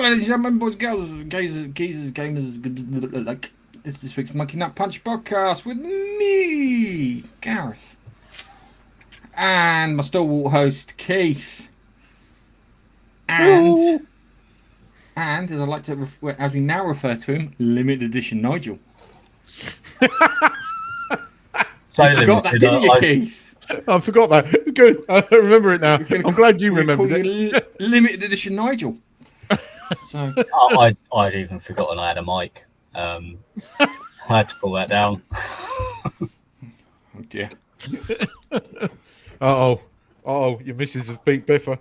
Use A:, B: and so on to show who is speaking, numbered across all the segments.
A: ladies and gentlemen, boys and girls, gazers, geezers, gamers, like it's this week's Monkey Nut Punch podcast with me, Gareth, and my stalwart host, Keith, and as I like to, as we now refer to him, limited edition Nigel.
B: So
A: you forgot that, didn't you, Keith?
C: I forgot that. Good. I remember it now. I'm glad you remembered it.
A: Limited edition Nigel. So
B: I'd even forgotten I had a mic. I had to pull that down.
A: Oh dear.
C: Oh, your missus has beat Biffa.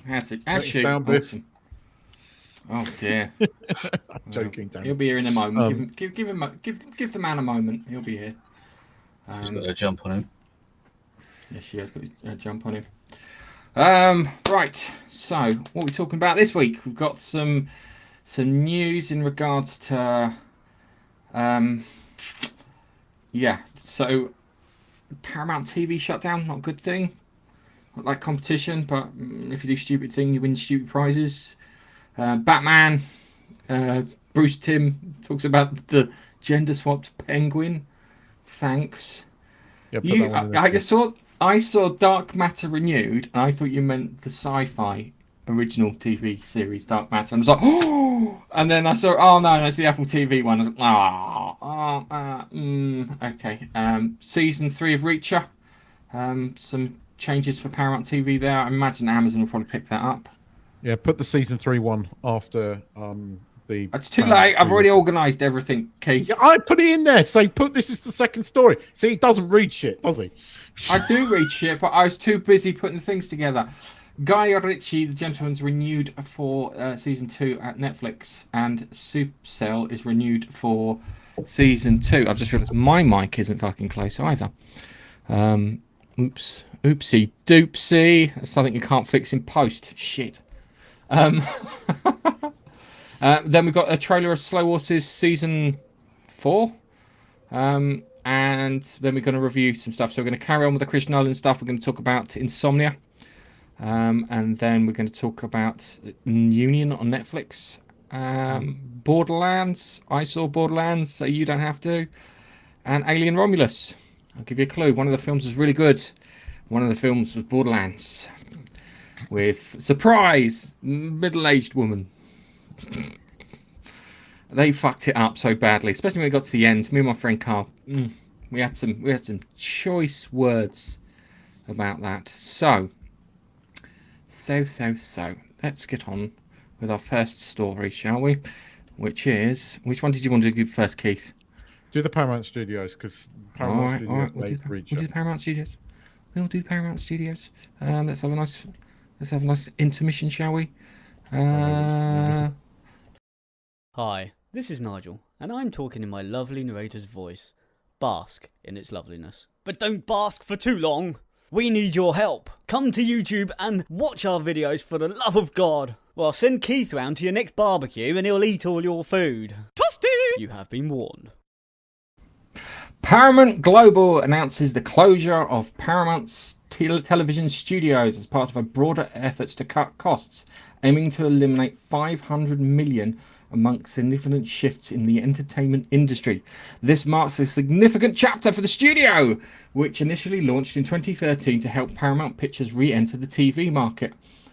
A: Has she?
C: Down, Biff.
A: Awesome. Oh dear.
C: I'm joking, Dan.
A: He'll be here in a moment. Give the man a moment. He'll be here.
B: She's got a jump on him.
A: Yes, she has got a jump on him. Right. So, what are we talking about this week? We've got some news in regards to, So, Paramount TV shutdown, not a good thing. Not like competition, but if you do stupid thing, you win stupid prizes. Batman. Bruce Timm talks about the gender swapped penguin. Thanks. Yeah, I saw Dark Matter Renewed, and I thought you meant the sci-fi original TV series Dark Matter. And I was like, oh! And then I saw, oh no, it's the Apple TV one. I was like, okay. Season 3 of Reacher. Some changes for Paramount TV there. I imagine Amazon will probably pick that up.
C: Yeah, put the season 3 one after the.
A: It's too late. I've already organised everything, Keith.
C: Yeah, I put it in there. Say, this is the second story. See, he doesn't read shit, does he?
A: I do read shit, but I was too busy putting things together. Guy Ritchie, The Gentleman's renewed for season 2 at Netflix, and Supacell is renewed for season 2. I've just realised my mic isn't fucking close either. Oopsie doopsie. That's something you can't fix in post. Shit. Then we've got a trailer of Slow Horses season 4. And then we're going to review some stuff. So we're going to carry on with the Chris Nolan stuff. We're going to talk about Insomnia. And then we're going to talk about Union on Netflix. Borderlands. I saw Borderlands, so you don't have to. And Alien Romulus. I'll give you a clue. One of the films was really good. One of the films was Borderlands. With, surprise, middle-aged woman. They fucked it up so badly, especially when it got to the end. Me and my friend Carl, we had some choice words about that. So, let's get on with our first story, shall we? Which one did you want to do first, Keith?
C: Do the Paramount Studios, because Paramount Studios made Reacher.
A: We'll do the Paramount Studios. We'll do the Paramount Studios. Let's have a nice intermission, shall we?
D: Hi, this is Nigel, and I'm talking in my lovely narrator's voice. Bask in its loveliness. But don't bask for too long! We need your help! Come to YouTube and watch our videos for the love of God! Well, send Keith round to your next barbecue and he'll eat all your food. Toasty! You have been warned.
A: Paramount Global announces the closure of Paramount Television Studios as part of a broader efforts to cut costs, aiming to eliminate $500 million amongst significant shifts in the entertainment industry. This marks a significant chapter for the studio, which initially launched in 2013 to help Paramount Pictures re-enter the TV market.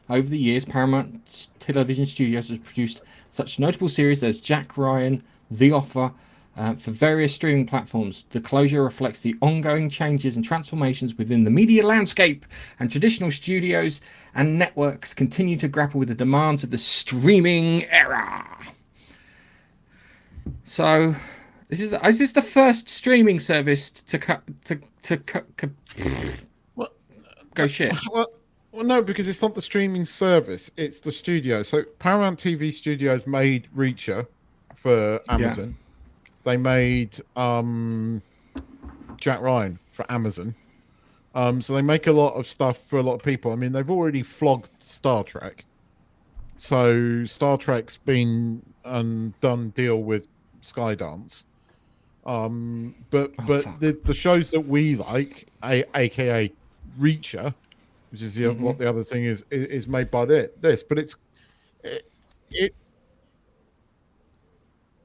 A: Over the years, Paramount Television Studios has produced such notable series as Jack Ryan, The Offer, for various streaming platforms. The closure reflects the ongoing changes and transformations within the media landscape, and traditional studios and networks continue to grapple with the demands of the streaming era. So, is this the first streaming service to go shit?
C: Well, no, because it's not the streaming service; it's the studio. So Paramount TV Studios made Reacher for Amazon. Yeah. They made Jack Ryan for Amazon. So they make a lot of stuff for a lot of people. I mean, they've already flogged Star Trek. So Star Trek's been done deal with Skydance. But the shows that we like, aka Reacher, which is what the other thing is made by this. But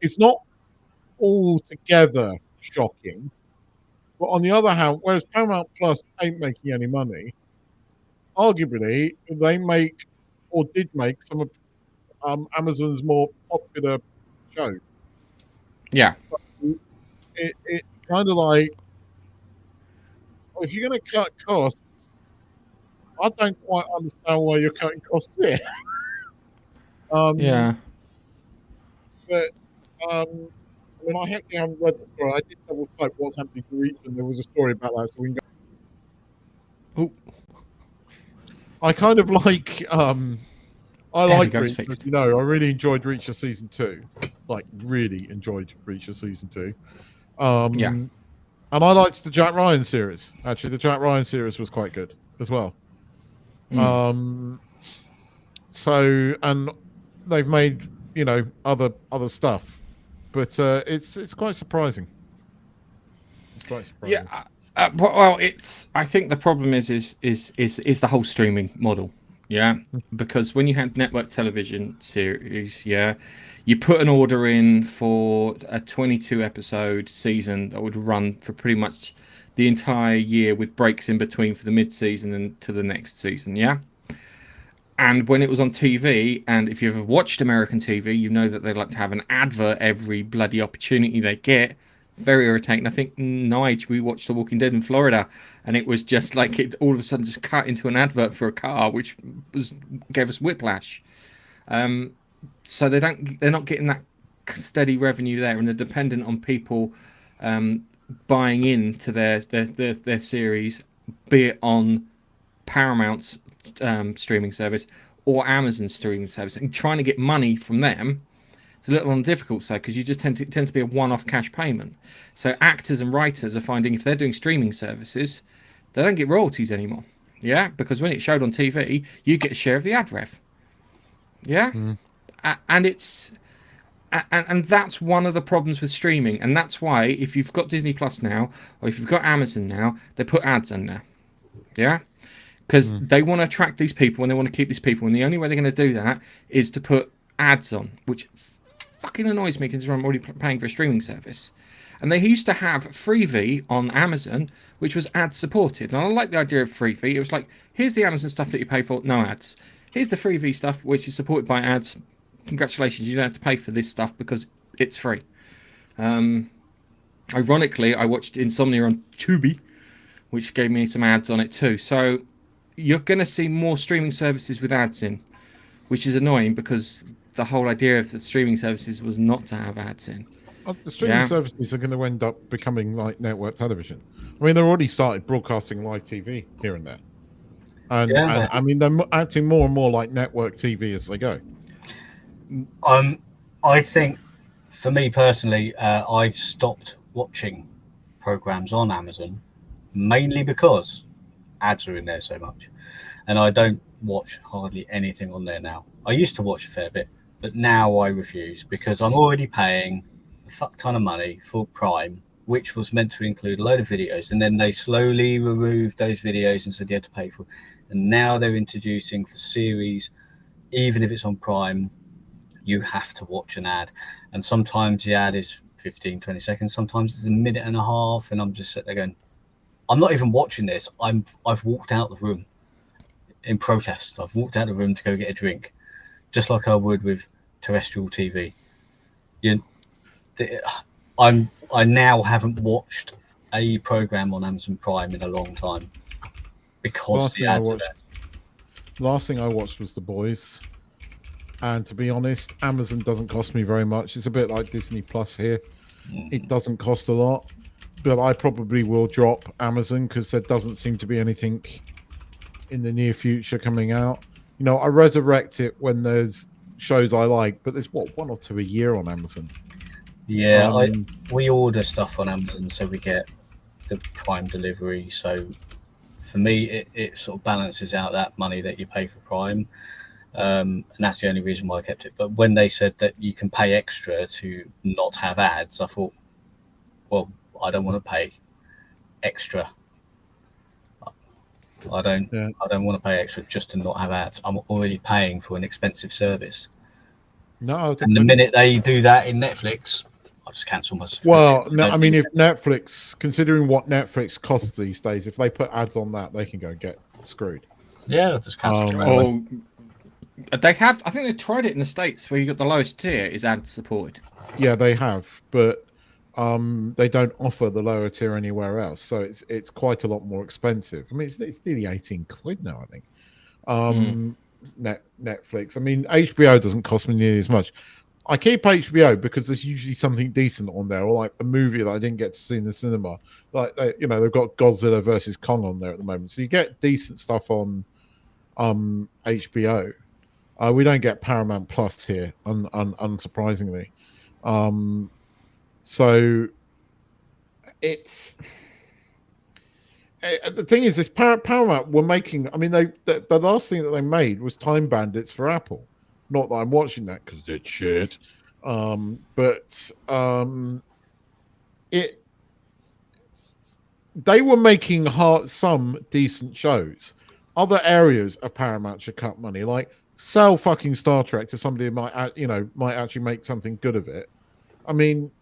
C: it's not altogether shocking. But on the other hand, whereas Paramount Plus ain't making any money, arguably they make or did make some of Amazon's more popular shows.
A: Yeah.
C: It's kind of like, well, if you're going to cut costs, I don't quite understand why you're cutting costs here.
A: Yeah.
C: But when I actually haven't read the story, I did double check what's happening to Reach, and there was a story about that, so we can go.
A: Oh,
C: I kind of like I
A: There we
C: like
A: go, it's
C: Reach,
A: fixed.
C: as you know. I really enjoyed Reacher season 2. Like really enjoyed Reacher season 2.
A: Yeah.
C: And I liked the Jack Ryan series. Actually, the Jack Ryan series was quite good as well. So, and they've made, you know, other stuff, but it's quite surprising. It's quite surprising.
A: Yeah. Well, it's. I think the problem is the whole streaming model. Yeah, because when you had network television series, yeah, you put an order in for a 22 episode season that would run for pretty much the entire year with breaks in between for the mid season and to the next season. Yeah. And when it was on TV, and if you've ever watched American TV, you know that they like to have an advert every bloody opportunity they get. Very irritating. I think, Nige, we watched The Walking Dead in Florida, and it was just like it all of a sudden just cut into an advert for a car, which gave us whiplash. So they're not getting that steady revenue there, and they're dependent on people buying into their series, be it on Paramount's streaming service or Amazon's streaming service, and trying to get money from them. It's a little on the difficult side because you just tends to be a one-off cash payment. So actors and writers are finding if they're doing streaming services, they don't get royalties anymore. Yeah, because when it's showed on TV, you get a share of the ad rev. Yeah, and it's and that's one of the problems with streaming, and that's why if you've got Disney Plus now or if you've got Amazon now, they put ads in there. Yeah. Because they want to attract these people and they want to keep these people, and the only way they're going to do that is to put ads on, which fucking annoys me because I'm already paying for a streaming service. And they used to have Freevee on Amazon, which was ad supported. And I like the idea of Freevee. It was like, here's the Amazon stuff that you pay for, no ads. Here's the Freevee stuff, which is supported by ads. Congratulations, you don't have to pay for this stuff because it's free. Ironically, I watched Insomnia on Tubi, which gave me some ads on it too. So you're going to see more streaming services with ads in, which is annoying because the whole idea of the streaming services was not to have ads in.
C: The streaming services are going to end up becoming like network television. I mean, they've already started broadcasting live TV here and there. And I mean, they're acting more and more like network TV as they go.
B: I think, for me personally, I've stopped watching programs on Amazon mainly because ads are in there so much, and I don't watch hardly anything on there now. I used to watch a fair bit, but now I refuse because I'm already paying a fuck ton of money for Prime, which was meant to include a load of videos, and then they slowly removed those videos and said you had to pay for it. And now they're introducing for series, even if it's on Prime, you have to watch an ad, and sometimes the ad is 15-20 seconds, sometimes it's a minute and a half, and I'm just sitting there going, I'm not even watching this. I've walked out the room in protest. I've walked out the room to go get a drink, just like I would with terrestrial TV. I now haven't watched a program on Amazon Prime in a long time because the ads are there.
C: Last thing I watched was The Boys, and to be honest, Amazon doesn't cost me very much. It's a bit like Disney Plus here. It doesn't cost a lot. But I probably will drop Amazon because there doesn't seem to be anything in the near future coming out. You know, I resurrect it when there's shows I like, but there's 1 or 2 a year on Amazon.
B: Yeah, we order stuff on Amazon, so we get the Prime delivery. So for me, it sort of balances out that money that you pay for Prime, and that's the only reason why I kept it. But when they said that you can pay extra to not have ads, I thought, well, I don't want to pay extra. I don't want to pay extra just to not have ads. I'm already paying for an expensive service.
C: No, I don't
B: And the
C: know.
B: minute they do that in Netflix, I'll just cancel my.
C: Well, no, I mean, if Netflix, considering what Netflix costs these days, if they put ads on that, they can go and get screwed.
B: Yeah, I'll just cancel straight away.
A: They have. I think they tried it in the States where you got the lowest tier is ad supported.
C: Yeah, they have, but they don't offer the lower tier anywhere else, so it's quite a lot more expensive. I mean, it's nearly 18 quid now, I think. Netflix. I mean, HBO doesn't cost me nearly as much. I keep HBO because there's usually something decent on there, or like a movie that I didn't get to see in the cinema. Like they've got Godzilla versus Kong on there at the moment, so you get decent stuff on HBO. We don't get Paramount Plus here, unsurprisingly. So it's the thing is, this Paramount were making. I mean, the last thing that they made was Time Bandits for Apple. Not that I'm watching that because it's shit. They were making some decent shows. Other areas of Paramount should cut money, like sell fucking Star Trek to somebody who might actually make something good of it. I mean,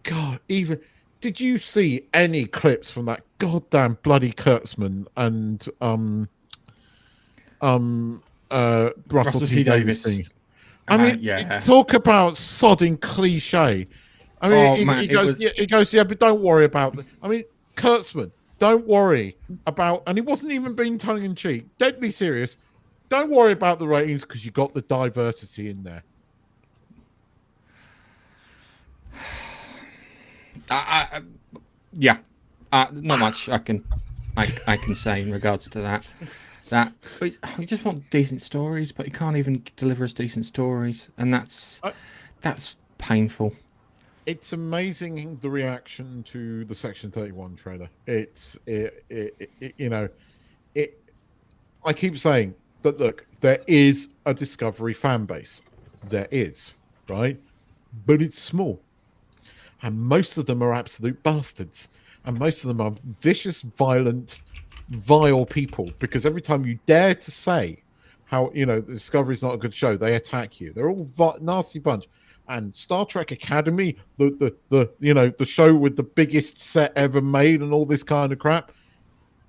C: God, did you see any clips from that goddamn bloody Kurtzman and Russell T. Davies thing? I mean, talk about sodding cliche. I mean, he goes, yeah, but don't worry about it. I mean, Kurtzman, don't worry about, and he wasn't even being tongue in cheek, deadly serious. Don't worry about the ratings because you got the diversity in there.
A: Not much I can say in regards to that. That we just want decent stories, but you can't even deliver us decent stories, and that's painful. It's
C: amazing the reaction to the Section 31 trailer. I keep saying that, look, there is a Discovery fan base. There is, right? But it's small. And most of them are absolute bastards. And most of them are vicious, violent, vile people. Because every time you dare to say how, Discovery is not a good show, they attack you. They're all nasty bunch. And Star Trek Academy, the show with the biggest set ever made and all this kind of crap.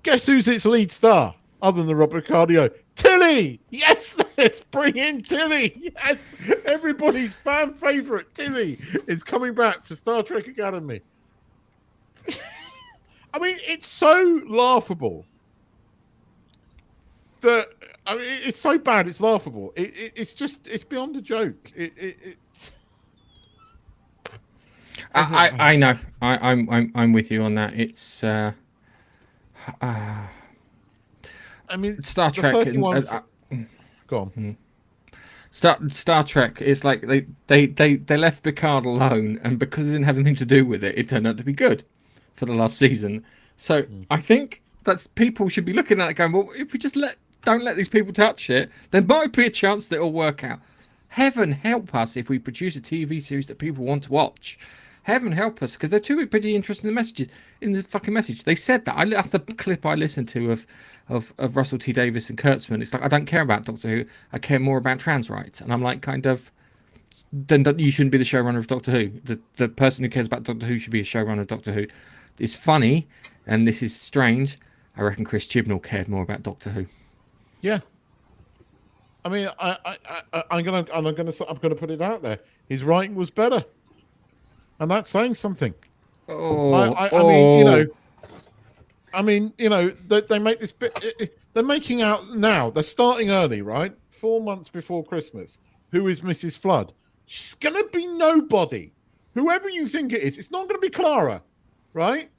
C: Guess who's its lead star? Other than Robert Cardio, Tilly. Yes, let's bring in Tilly. Yes, everybody's fan favorite Tilly is coming back for Star Trek Academy. I mean, it's so laughable that it's so bad. It's laughable. It's beyond a joke. It's.
A: I know. I'm with you on that. It's.
C: I mean,
A: Star Trek.
C: Go on.
A: Star Trek is like they left Picard alone, and because they didn't have anything to do with it, it turned out to be good for the last season. So I think that people should be looking at it going, well, if we just don't let these people touch it, there might be a chance that it'll work out. Heaven help us if we produce a TV series that people want to watch. Heaven help us, because they're two pretty interesting messages in the fucking message. They said that. That's the clip I listened to of Russell T. Davies and Kurtzman. It's like, I don't care about Doctor Who. I care more about trans rights. And I'm like, then you shouldn't be the showrunner of Doctor Who. The person who cares about Doctor Who should be a showrunner of Doctor Who. It's funny, and this is strange. I reckon Chris Chibnall cared more about Doctor Who.
C: Yeah. I mean, I'm gonna put it out there. His writing was better. And that's saying something. I mean, they make this bit. They're making out now. They're starting early, right? 4 months before Christmas. Who is Mrs. Flood? She's gonna be nobody. Whoever you think it is, it's not gonna be Clara, right?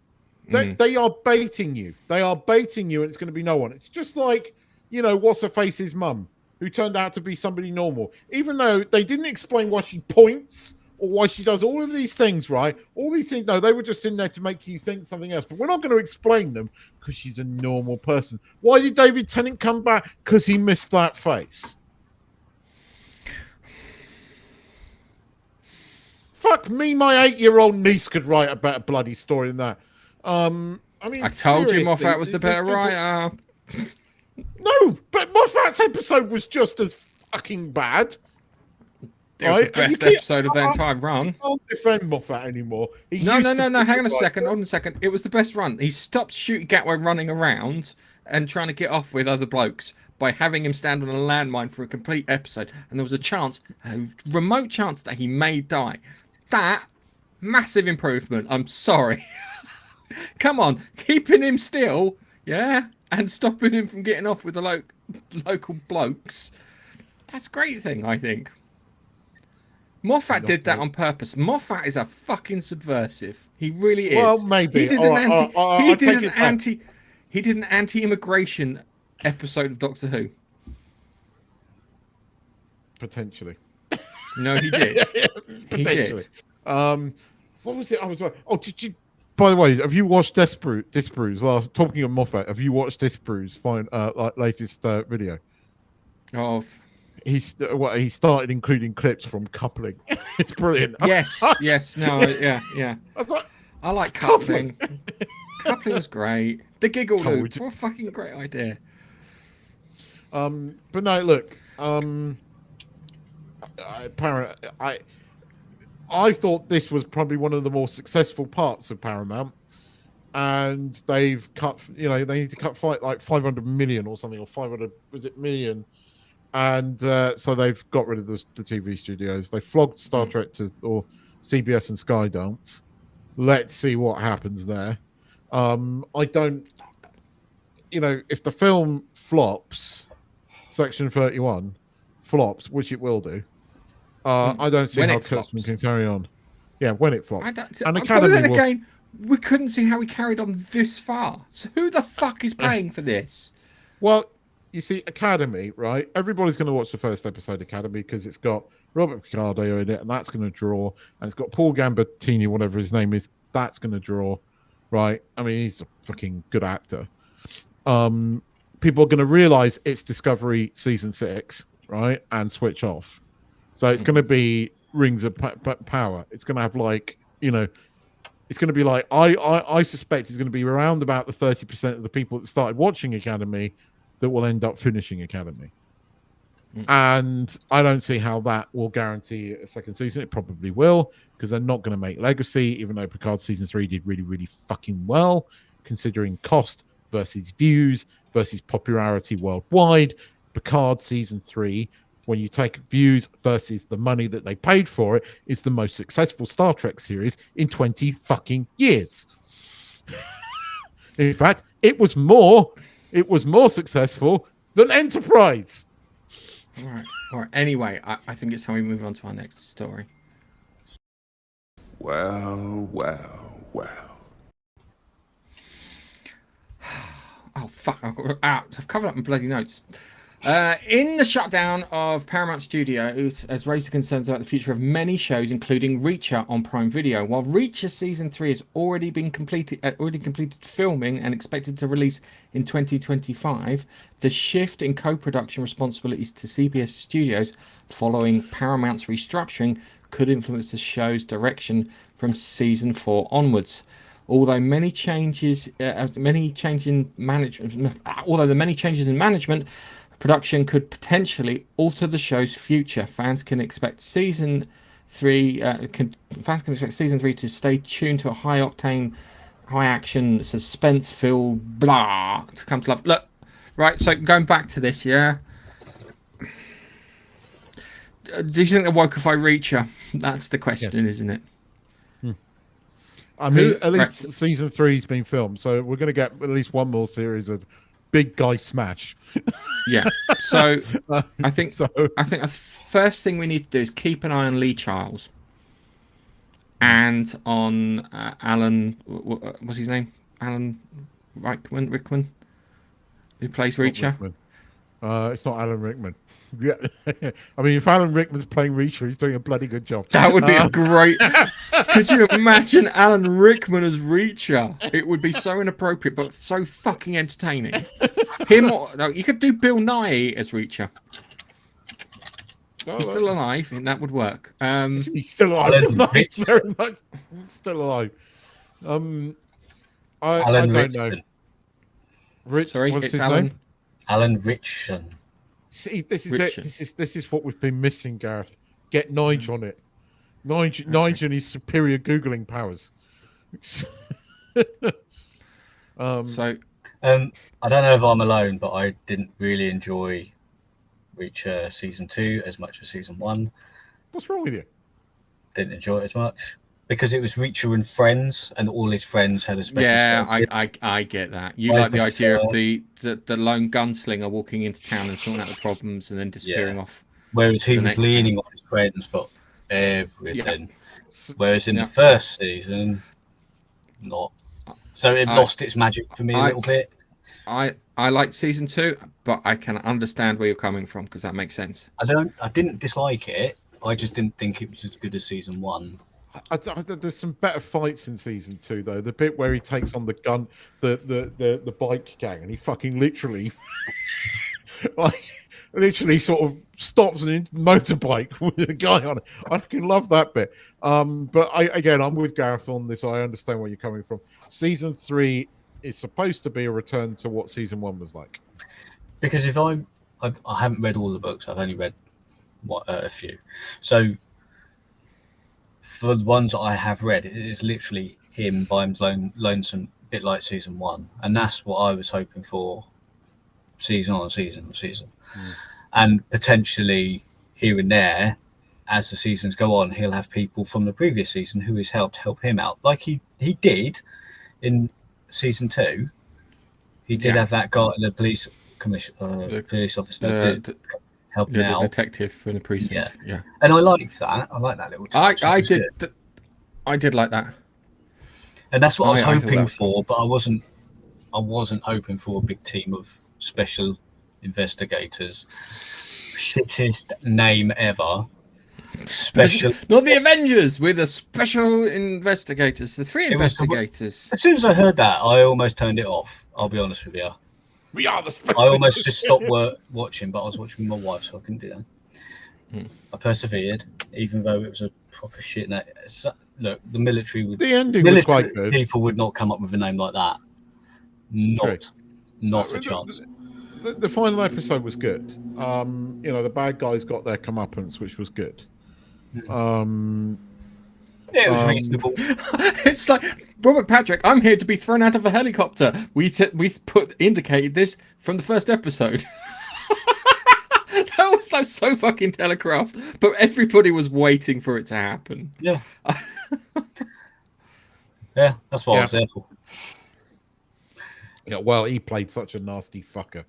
C: They are baiting you. They are baiting you, and it's gonna be no one. It's just like, what's her face's mum, who turned out to be somebody normal, even though they didn't explain why she points. Or why she does all of these things, right? All these things, no, they were just in there to make you think something else. But we're not going to explain them because she's a normal person. Why did David Tennant come back? Because he missed that face. Fuck me, my 8-year-old niece could write a better bloody story than that. I mean,
A: I told you Moffat was the better writer.
C: No, but Moffat's episode was just as fucking bad.
A: It was the best episode of the entire run.
C: I can't defend Moffat anymore.
A: No. Hang on a second. Hold on a second. It was the best run. He stopped shooting Gatway running around and trying to get off with other blokes by having him stand on a landmine for a complete episode. And there was a remote chance that he may die. That, massive improvement. I'm sorry. Come on. Keeping him still, yeah? And stopping him from getting off with the local blokes. That's a great thing, I think. Moffat did that on purpose. Moffat is a fucking subversive. He really is.
C: Well, maybe.
A: He did an anti-immigration episode of Doctor Who.
C: Potentially.
A: No, he did. He did.
C: What was it? Did you? By the way, have you watched Disprew's last? Talking of Moffat, have you watched Disprew's latest video?
A: Of.
C: He started including clips from Coupling. It's brilliant.
A: Yes. No. Yeah. I like Coupling. Coupling was great. The Giggle Loop. What a fucking great idea.
C: But no, look. I thought this was probably one of the more successful parts of Paramount, and they've cut. They need to cut like 500 million or something, or 500 million. And so they've got rid of the TV studios. They flogged Star Trek or CBS and Skydance. Let's see what happens there. I don't, if the film flops, Section 31 flops, which it will do. I don't see how Kurtzman can carry on. Yeah, when it flops.
A: And Academy again, we couldn't see how he carried on this far. So who the fuck is paying for this?
C: Well, you see, Academy, right? Everybody's going to watch the first episode of Academy because it's got Robert Picardo in it, and that's going to draw. And it's got Paul Gambatini, whatever his name is. That's going to draw, right? I mean, he's a fucking good actor. People are going to realize it's Discovery season 6, right? And switch off. So it's going to be Rings of Power. It's going to have it's going to be like, I suspect it's going to be around about the 30% of the people that started watching Academy that will end up finishing Academy. And I don't see how that will guarantee a second season. It probably will, because they're not going to make Legacy, even though Picard season 3 did really, really fucking well, considering cost versus views versus popularity worldwide. Picard season 3, when you take views versus the money that they paid for it, is the most successful Star Trek series in 20 fucking years. In fact, it was more successful than Enterprise.
A: All right. Anyway, I think it's time we move on to our next story.
E: Well.
A: Oh, fuck. I've covered up my bloody notes. In the shutdown of Paramount Studios has raised concerns about the future of many shows, including Reacher on Prime Video. While Reacher season 3 has already completed filming and expected to release in 2025, the shift in co-production responsibilities to CBS Studios following Paramount's restructuring could influence the show's direction from season 4 onwards. Although the many changes in management, production could potentially alter the show's future. Fans can expect season 3 to stay tuned to a high-octane, high-action, suspense-filled blah to come to life. Look, right. So going back to this, yeah. Do you think they'll wokeify Reacher? That's the question, isn't it?
C: I mean, at least season 3's been filmed, so we're going to get at least one more series of big guy smash.
A: Yeah. So I think the first thing we need to do is keep an eye on Lee Charles and on Alan. What's his name? Alan Rickman, who plays Reacher.
C: It's not Alan Rickman. Yeah, I mean, if Alan Rickman's playing Reacher, he's doing a bloody good job.
A: That would be a great. Could you imagine Alan Rickman as Reacher? It would be so inappropriate, but so fucking entertaining. You could do Bill Nye as Reacher. He's still alive, and that would work.
C: He's still alive. He's very much still alive. I don't know.
A: Sorry,
C: what's
A: it's
C: his
A: Alan.
C: name?
B: Alan Ritchson.
C: See, this is it. This is what we've been missing, Gareth. get Nige on it. Nige and his superior Googling powers.
A: So
B: I don't know if I'm alone, but I didn't really enjoy Reacher season 2 as much as season 1.
C: What's wrong with you?
B: Didn't enjoy it as much because it was Reacher and friends, and all his friends had a special skills.
A: I get that. You
B: I
A: like the idea of
B: prefer-
A: the lone gunslinger walking into town and sorting out the problems and then disappearing off.
B: Whereas he
A: the
B: was
A: next
B: leaning on his friends for everything. Whereas in
A: Yeah.
B: the first season, not. So it lost its magic for me a little bit.
A: I like season 2, but I can understand where you're coming from because that makes sense.
B: I didn't dislike it. I just didn't think it was as good as season 1.
C: There's some better fights in season 2 though. The bit where he takes on the gun, the bike gang, and he fucking literally, literally sort of stops an motorbike with a guy on it. I can love that bit. But I'm with Gareth on this. I understand where you're coming from. Season 3 is supposed to be a return to what season 1 was like.
B: Because if I haven't read all the books, I've only read a few. So for the ones that I have read, it is literally him by his lonesome, bit like season 1, and that's what I was hoping for. Season on season on season, and potentially here and there, as the seasons go on, he'll have people from the previous season who has help him out, like he did in season 2. He did have that guy, the police police officer, help him out.
A: The detective for the precinct. Yeah.
B: And I liked that. I like that little touch.
A: I did like that.
B: And that's what I was
A: I
B: hoping for, but I wasn't hoping for a big team of special investigators. Shittest name ever. Special.
A: Not the Avengers. We're the special investigators. The 3 investigators.
B: As soon as I heard that, I almost turned it off. I'll be honest with you.
C: We are the special.
B: I almost just stopped watching, but I was watching with my wife, so I couldn't do that. I persevered, even though it was a proper shit. Look, the military would.
C: The ending was quite good.
B: People would not come up with a name like that. Not a chance.
C: The final episode was good. The bad guys got their comeuppance, which was good.
B: It was reasonable.
A: It's like, Robert Patrick, I'm here to be thrown out of a helicopter. We indicated this from the first episode. That was like so fucking telegraphed, but everybody was waiting for it to happen.
B: Yeah. Yeah, that's what I was there for.
C: Yeah, well, he played such a nasty fucker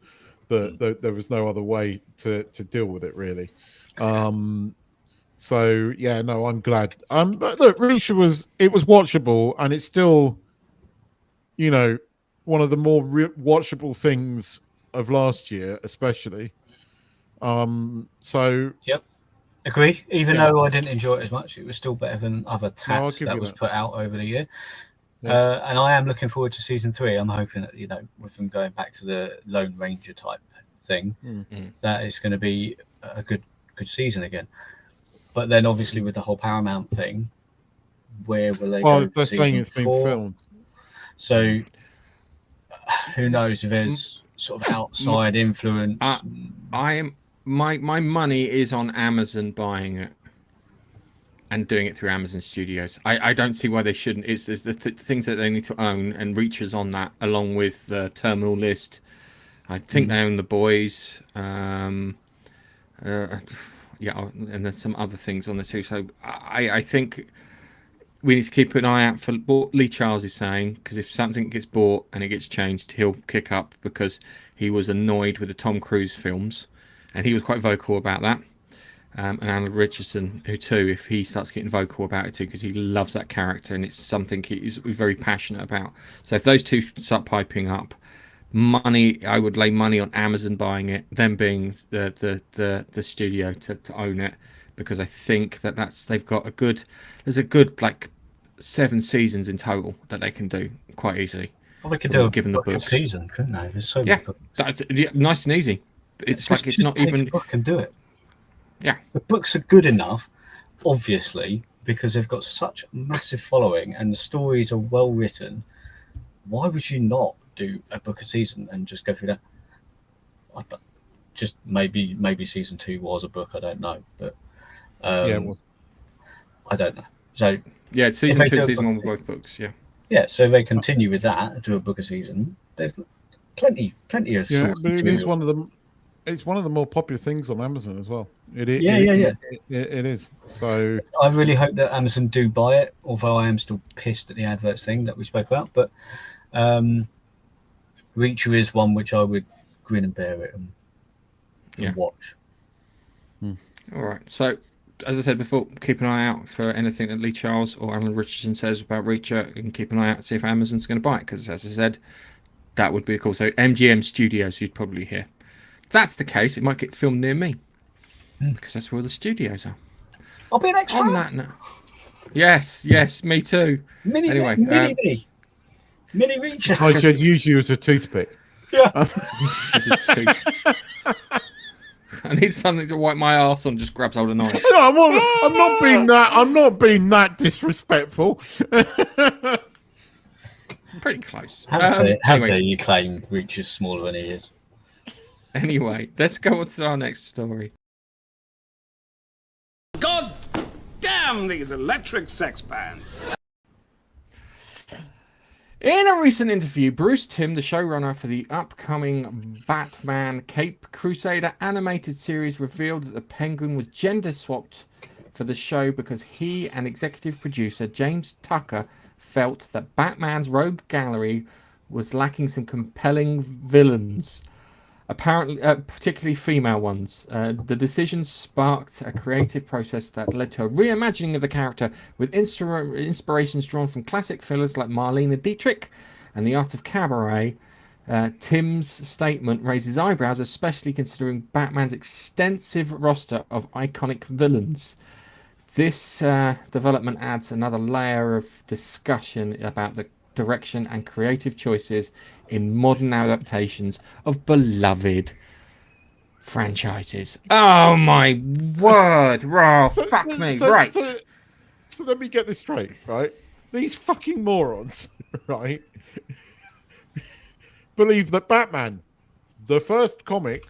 C: that there was no other way to deal with it, really. So yeah, no, I'm glad. But look, Reacher was watchable, and it's still, one of the more watchable things of last year, especially. So
B: yep, agree. Even though I didn't enjoy it as much, it was still better than other tats that was put out over the year. Yeah. And I am looking forward to season 3. I'm hoping that with them going back to the Lone Ranger type thing, that is going to be a good season again. But then obviously with the whole Paramount thing, where will they go?
C: Well, they're saying it's been filmed.
B: So who knows if there's sort of outside influence.
A: My money is on Amazon buying it and doing it through Amazon Studios. I don't see why they shouldn't. It's the things that they need to own, and Reacher's on that, along with the Terminal List. I think they own The Boys. Yeah, and there's some other things on there too. So I think we need to keep an eye out for what Lee Charles is saying, because if something gets bought and it gets changed, he'll kick up, because he was annoyed with the Tom Cruise films, and he was quite vocal about that. And Alan Richardson, who too, if he starts getting vocal about it too, because he loves that character and it's something he's very passionate about. So if those two start piping up, I would lay money on Amazon buying it, them being the studio to own it, because I think they've got there's a good like 7 seasons in total that they can do quite easily.
B: Well, they could do
A: given the books.
B: Season, couldn't they? There's so many books.
A: That's nice and easy. It's like it's not even.
B: The book and do it.
A: Yeah,
B: the books are good enough, obviously, because they've got such a massive following and the stories are well written. Why would you not do a book a season and just go through that? Just maybe season 2 was a book. I don't know, but
C: Yeah, it was.
B: I don't know. So
A: Yeah, season
B: If they
A: 2 and
B: do a
A: season 1
B: book
A: were both books. Yeah.
B: yeah, so they continue with that, do a book a season. There's plenty of
C: Yeah,
B: source
C: but it is
B: material.
C: one of the. It's one of the more popular things on Amazon as well.
B: Yeah.
C: It is. So
B: I really hope that Amazon do buy it, although I am still pissed at the adverts thing that we spoke about. But Reacher is one which I would grin and bear it and watch.
A: All right. So, as I said before, keep an eye out for anything that Lee Charles or Alan Richardson says about Reacher, and keep an eye out to see if Amazon's going to buy it. Because, as I said, that would be cool. So, MGM Studios, you'd probably hear. If that's the case, it might get filmed near me, because that's where all the studios are.
B: I'll be an extra.
A: On that note, yes, me too.
B: Mini Reacher.
C: I should use you as a toothpick.
B: Yeah.
A: I need something to wipe my arse on. Just grabs hold of knife.
C: No, I'm not being that. I'm not being that disrespectful.
A: Pretty close.
B: How dare you claim Reacher's smaller than he is?
A: Anyway, let's go on to our next story.
E: God damn these electric sex bands.
A: In a recent interview, Bruce Timm, the showrunner for the upcoming Batman Cape Crusader animated series, revealed that the Penguin was gender swapped for the show because he and executive producer James Tucker felt that Batman's rogue gallery was lacking some compelling villains, apparently particularly female ones. The decision sparked a creative process that led to a reimagining of the character with inspirations drawn from classic fillers like Marlene Dietrich and The Art of Cabaret. Tim's statement raises eyebrows, especially considering Batman's extensive roster of iconic villains. This development adds another layer of discussion about the direction and creative choices in modern adaptations of beloved franchises. Oh my word! Fuck me! Right.
C: So let me get this straight, right? These fucking morons, right, believe that Batman, the first comic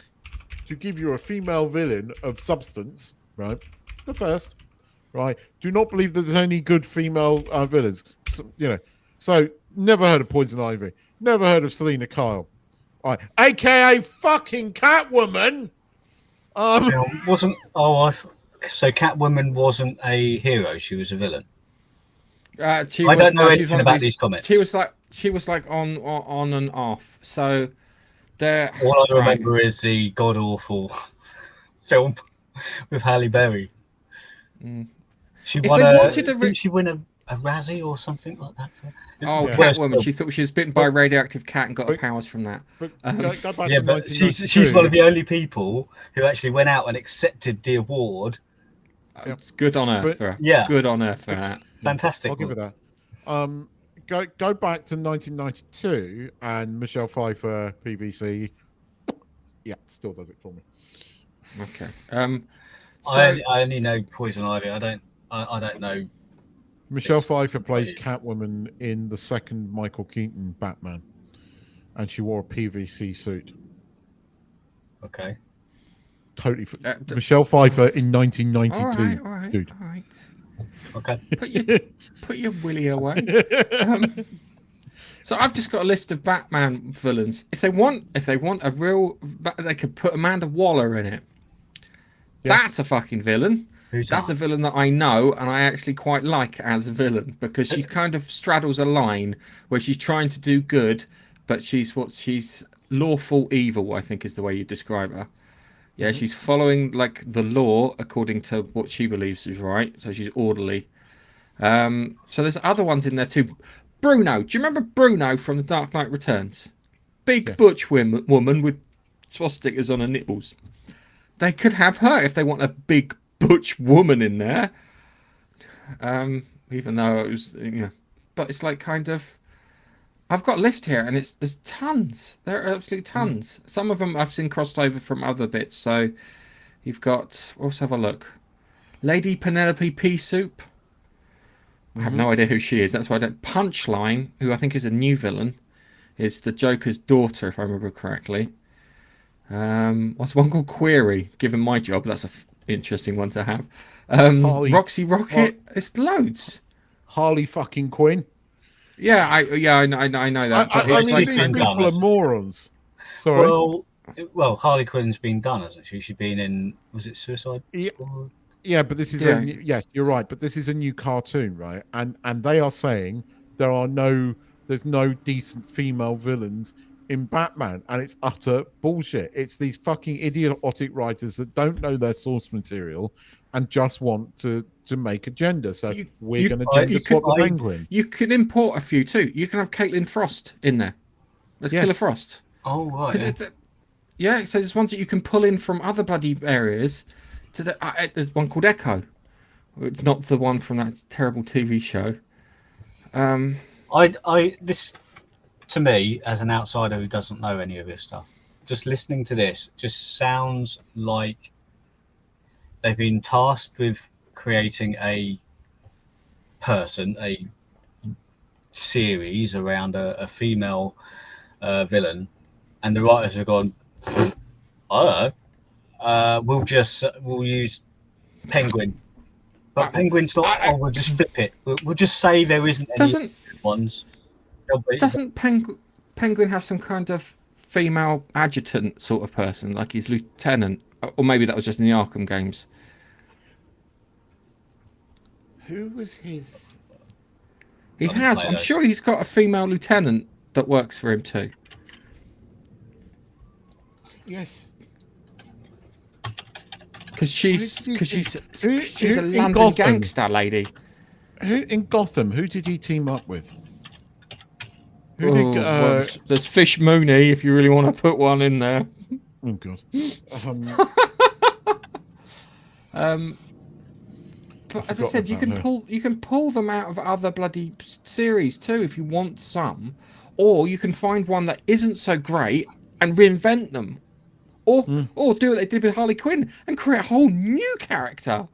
C: to give you a female villain of substance, right? The first, right? Do not believe that there's any good female villains. So never heard of Poison Ivy. Never heard of Selena Kyle. Right. AKA fucking Catwoman.
B: So Catwoman wasn't a hero, she was a villain.
A: I
B: don't know anything about these comics.
A: She was like on and off. So there.
B: All I remember is the god awful film with Halle Berry. She didn't she win a Razzie or something like that?
A: Catwoman. She thought she was bitten by a radioactive cat and got her powers from that.
C: Go back
B: yeah,
C: to
B: but she's one of the only people who actually went out and accepted the award.
A: It's good on her for good on her for that.
B: Fantastic.
C: I'll give her that. Go back to 1992 and Michelle Pfeiffer PVC. Yeah, still does it for me.
A: Okay.
B: I only know Poison Ivy. I don't know.
C: Michelle Pfeiffer played Catwoman in the second Michael Keaton Batman, and she wore a PVC suit.
B: Okay.
C: Totally. Michelle Pfeiffer in 1992.
A: All right,
C: dude.
A: All right.
B: Okay.
A: Put your willy away. So I've just got a list of Batman villains. If they want a real, they could put Amanda Waller in it. Yes. That's a fucking villain. That's a villain that I know and I actually quite like as a villain, because she kind of straddles a line where she's trying to do good, but she's lawful evil, I think is the way you describe her. Yeah, she's following like the law according to what she believes is right, so she's orderly. So there's other ones in there too. Bruno, do you remember Bruno from The Dark Knight Returns? Big butch woman with swastikas on her nipples. They could have her if they want a big butch woman in there, even though it was, but it's like kind of. I've got a list here, and there's tons. There are absolutely tons. Some of them I've seen crossed over from other bits. So you've got. Let's have a look. Lady Penelope Pea Soup. I have no idea who she is. That's why I don't. Punchline, who I think is a new villain, is the Joker's daughter, if I remember correctly. What's one called Query? Given my job, that's a interesting one to have.
C: Harley-
A: Roxy Rocket, it's loads.
C: Harley fucking Quinn.
A: Yeah, I know that. But
C: I
A: it's
C: mean,
A: like
C: these
A: kind of,
C: people are morons. Sorry.
B: Well, Harley Quinn's been done, hasn't she? She's been in, was it Suicide Squad?
C: Yeah, but this is yes, you're right. But this is a new cartoon, right? And they are saying there's no decent female villains in Batman, and it's utter bullshit. It's these fucking idiotic writers that don't know their source material and just want to make agenda. So we're going to gender swap the Penguin.
A: You could import a few too. You can have Caitlin Frost in there. Let's Killer Frost.
B: Oh right.
A: Yeah, so there's ones that you can pull in from other bloody areas. There's one called Echo. It's not the one from that terrible TV show.
B: This, to me, as an outsider who doesn't know any of this stuff, just listening to this just sounds like they've been tasked with creating a series around a female villain, and the writers have gone, I don't know, we'll use Penguin, but Penguin's not. We'll just flip it. We'll just say there isn't any ones.
A: Doesn't Penguin have some kind of female adjutant sort of person, like his lieutenant, or maybe that was just in the Arkham games?
C: Who was his?
A: He has. I'm sure he's got a female lieutenant that works for him too.
C: Yes.
A: Because she's a London gangster lady.
C: Who in Gotham? Who did he team up with?
A: There's Fish Mooney, if you really want to put one in there.
C: Oh god.
A: But as I said, you can pull them out of other bloody series too if you want some, or you can find one that isn't so great and reinvent them, or do what they did with Harley Quinn and create a whole new character.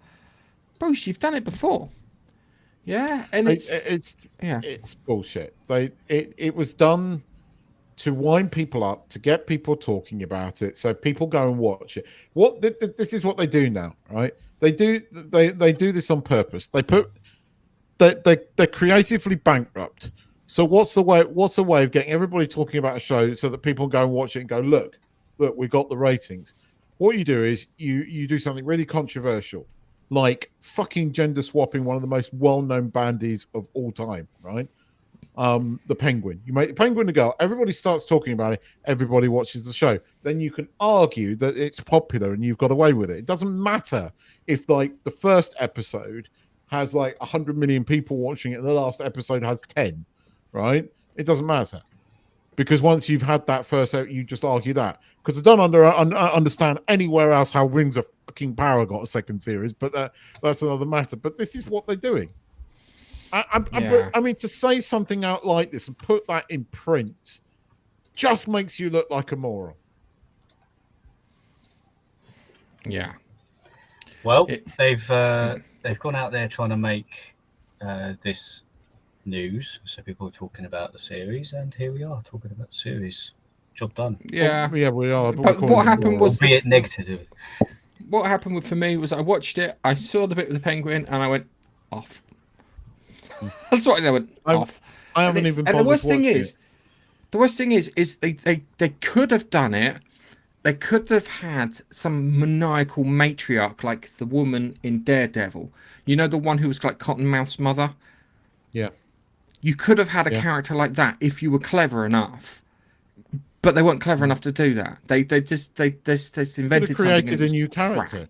A: Bruce, you've done it before. Yeah, and
C: it's bullshit. It was done to wind people up, to get people talking about it, so people go and watch it. This is what they do now, right? They do this on purpose. They're creatively bankrupt. So what's the way of getting everybody talking about a show so that people go and watch it and go, look, we got the ratings. What you do is you do something really controversial, like fucking gender swapping one of the most well-known bandies of all time, right? The Penguin. You make the Penguin a girl. Everybody starts talking about it. Everybody watches the show. Then you can argue that it's popular and you've got away with it. It doesn't matter if like the first episode has like 100 million people watching it and the last episode has 10, right? It doesn't matter. Because once you've had that first out, you just argue that. Because I don't understand anywhere else how Rings of Fucking Power got a second series, but that's another matter. But this is what they're doing. I mean, to say something out like this and put that in print just makes you look like a moron.
A: Yeah.
B: Well, they've gone out there trying to make this news, so people are talking about the series, and here we are talking about the series. Job done.
A: Yeah,
C: yeah, we are.
A: But what happened was,
B: albeit negative.
A: What happened for me was I watched it, I saw the bit with the penguin, and I went off. That's what I went off.
C: I haven't even.
A: And the worst thing is they could have done it. They could have had some maniacal matriarch like the woman in Daredevil. You know, the one who was like Cottonmouth's mother.
C: Yeah.
A: You could have had a character like that if you were clever enough, but they weren't clever enough to do that. They just invented
C: created a new character.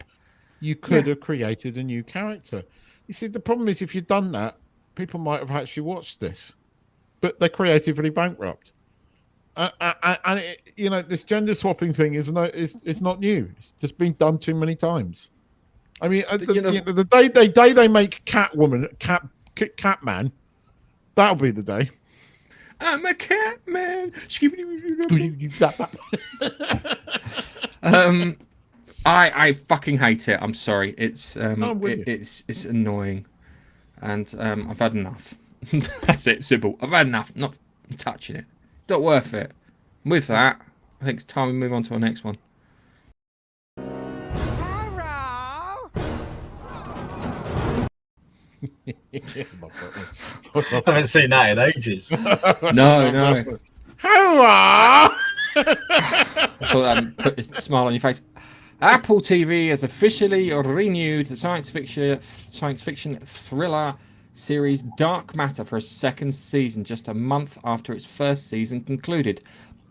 C: You could have created a new character. You see, the problem is if you'd done that, people might have actually watched this, but they're creatively bankrupt. And you know, this gender swapping thing is not new. It's just been done too many times. I mean, the day they make Catman, that'll be the day.
A: I'm a cat man. I fucking hate it. I'm sorry. It's it's annoying, and I've had enough. That's it. Simple. I've had enough. Not touching it. Not worth it. With that, I think it's time we move on to our next one.
F: Hi, Rob.
B: I haven't seen that in ages.
A: No.
C: Hurrah!
A: I thought that put a smile on your face. Apple TV has officially renewed the science fiction thriller series Dark Matter for a second season, just a month after its first season concluded.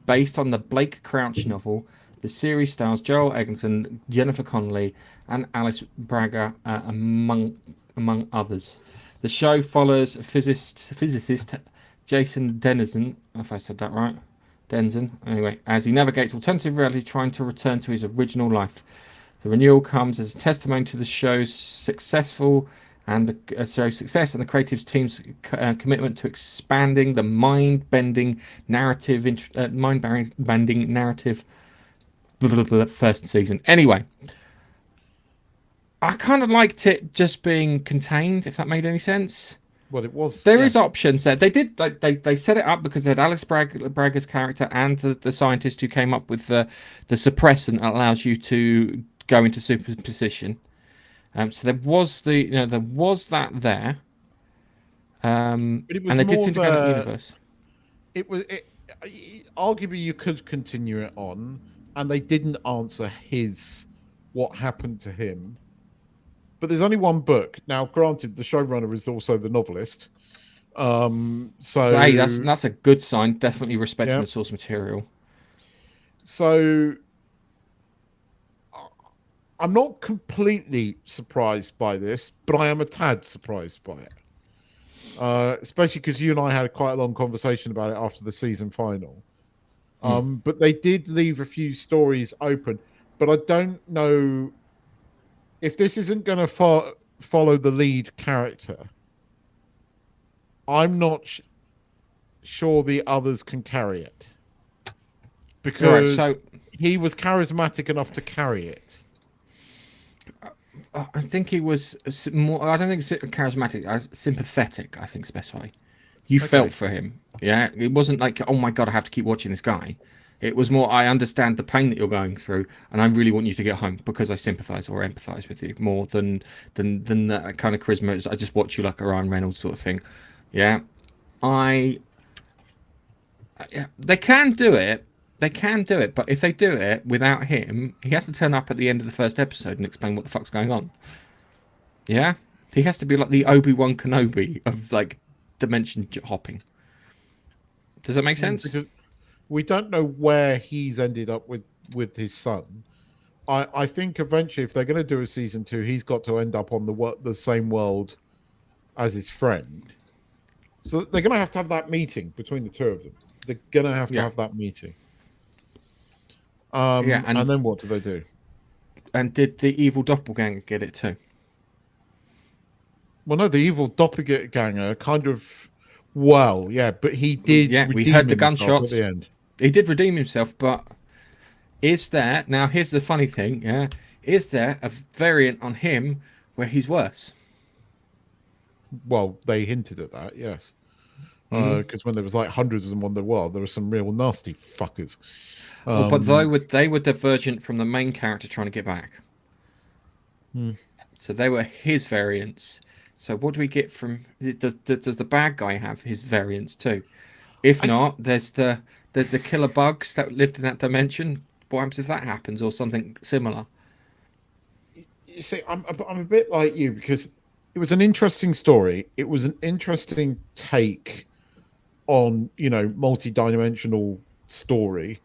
A: Based on the Blake Crouch novel, the series stars Joel Eggleston, Jennifer Connelly, and Alice Braga, among others. The show follows physicist Jason Denizen, if I said that right, anyway, as he navigates alternative reality trying to return to his original life. The renewal comes as a testimony to the show's success and the creative team's commitment to expanding the mind-bending narrative first season. Anyway, I kind of liked it just being contained, if that made any sense.
C: Well, it was.
A: There is options there. They did. They set it up because they had Alice Braga's character and the scientist who came up with the suppressant that allows you to go into superposition. So there was that there. And they did seem to go into the universe.
C: Arguably you could continue it on, and they didn't answer what happened to him. But there's only one book. Now, granted, the showrunner is also the novelist. So
A: hey, that's a good sign. Definitely respecting the source material. So
C: I'm not completely surprised by this, but I am a tad surprised by it. Especially because you and I had quite a long conversation about it after the season final. But they did leave a few stories open. But I don't know if this isn't going to follow the lead character. I'm not sure the others can carry it. Because he was charismatic enough to carry it.
A: I think he was more. I don't think charismatic. Sympathetic, I think is the best way. You felt for him. Yeah, it wasn't like, oh my god, I have to keep watching this guy. It was more, I understand the pain that you're going through, and I really want you to get home because I sympathise or empathise with you more than that kind of charisma. I just watch you like a Ryan Reynolds sort of thing. Yeah, they can do it. They can do it, but if they do it without him, he has to turn up at the end of the first episode and explain what the fuck's going on. Yeah, he has to be like the Obi-Wan Kenobi of like dimension hopping. Does that make sense?
C: Because we don't know where he's ended up with his son. I think eventually, if they're going to do a season 2, he's got to end up on the same world as his friend. So they're going to have that meeting between the two of them. They're going to have that meeting. And then what do they do?
A: And did the evil doppelganger get it too?
C: Well, no, the evil doppelganger kind of... Well, yeah, but he did.
A: Yeah, we heard the gunshots
C: at the end.
A: He did redeem himself, but is there now? Here's the funny thing. Yeah, is there a variant on him where he's worse?
C: Well, they hinted at that, yes. Because when there was like hundreds of them on the world, there were some real nasty fuckers.
A: But they were divergent from the main character trying to get back. So they were his variants. So what do we get from? Does the bad guy have his variants too? If not, there's the killer bugs that lived in that dimension. What happens if that happens, or something similar?
C: You see, I'm a bit like you because it was an interesting story. It was an interesting take on multi-dimensional story.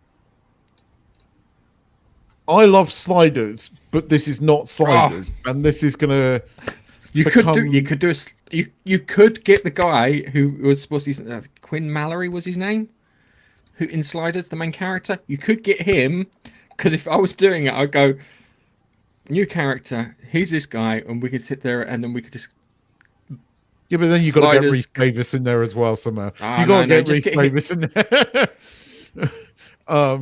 C: I love sliders, but this is not sliders, and this is gonna. You could
A: get the guy who was Quinn Mallory was his name, who in Sliders, the main character. You could get him, because if I was doing it, I'd go new character. He's this guy, and we could sit there, and then we could just.
C: Yeah, but then you got to get Rhys Davis in there as well somehow. You got to get Rhys Davis in there. I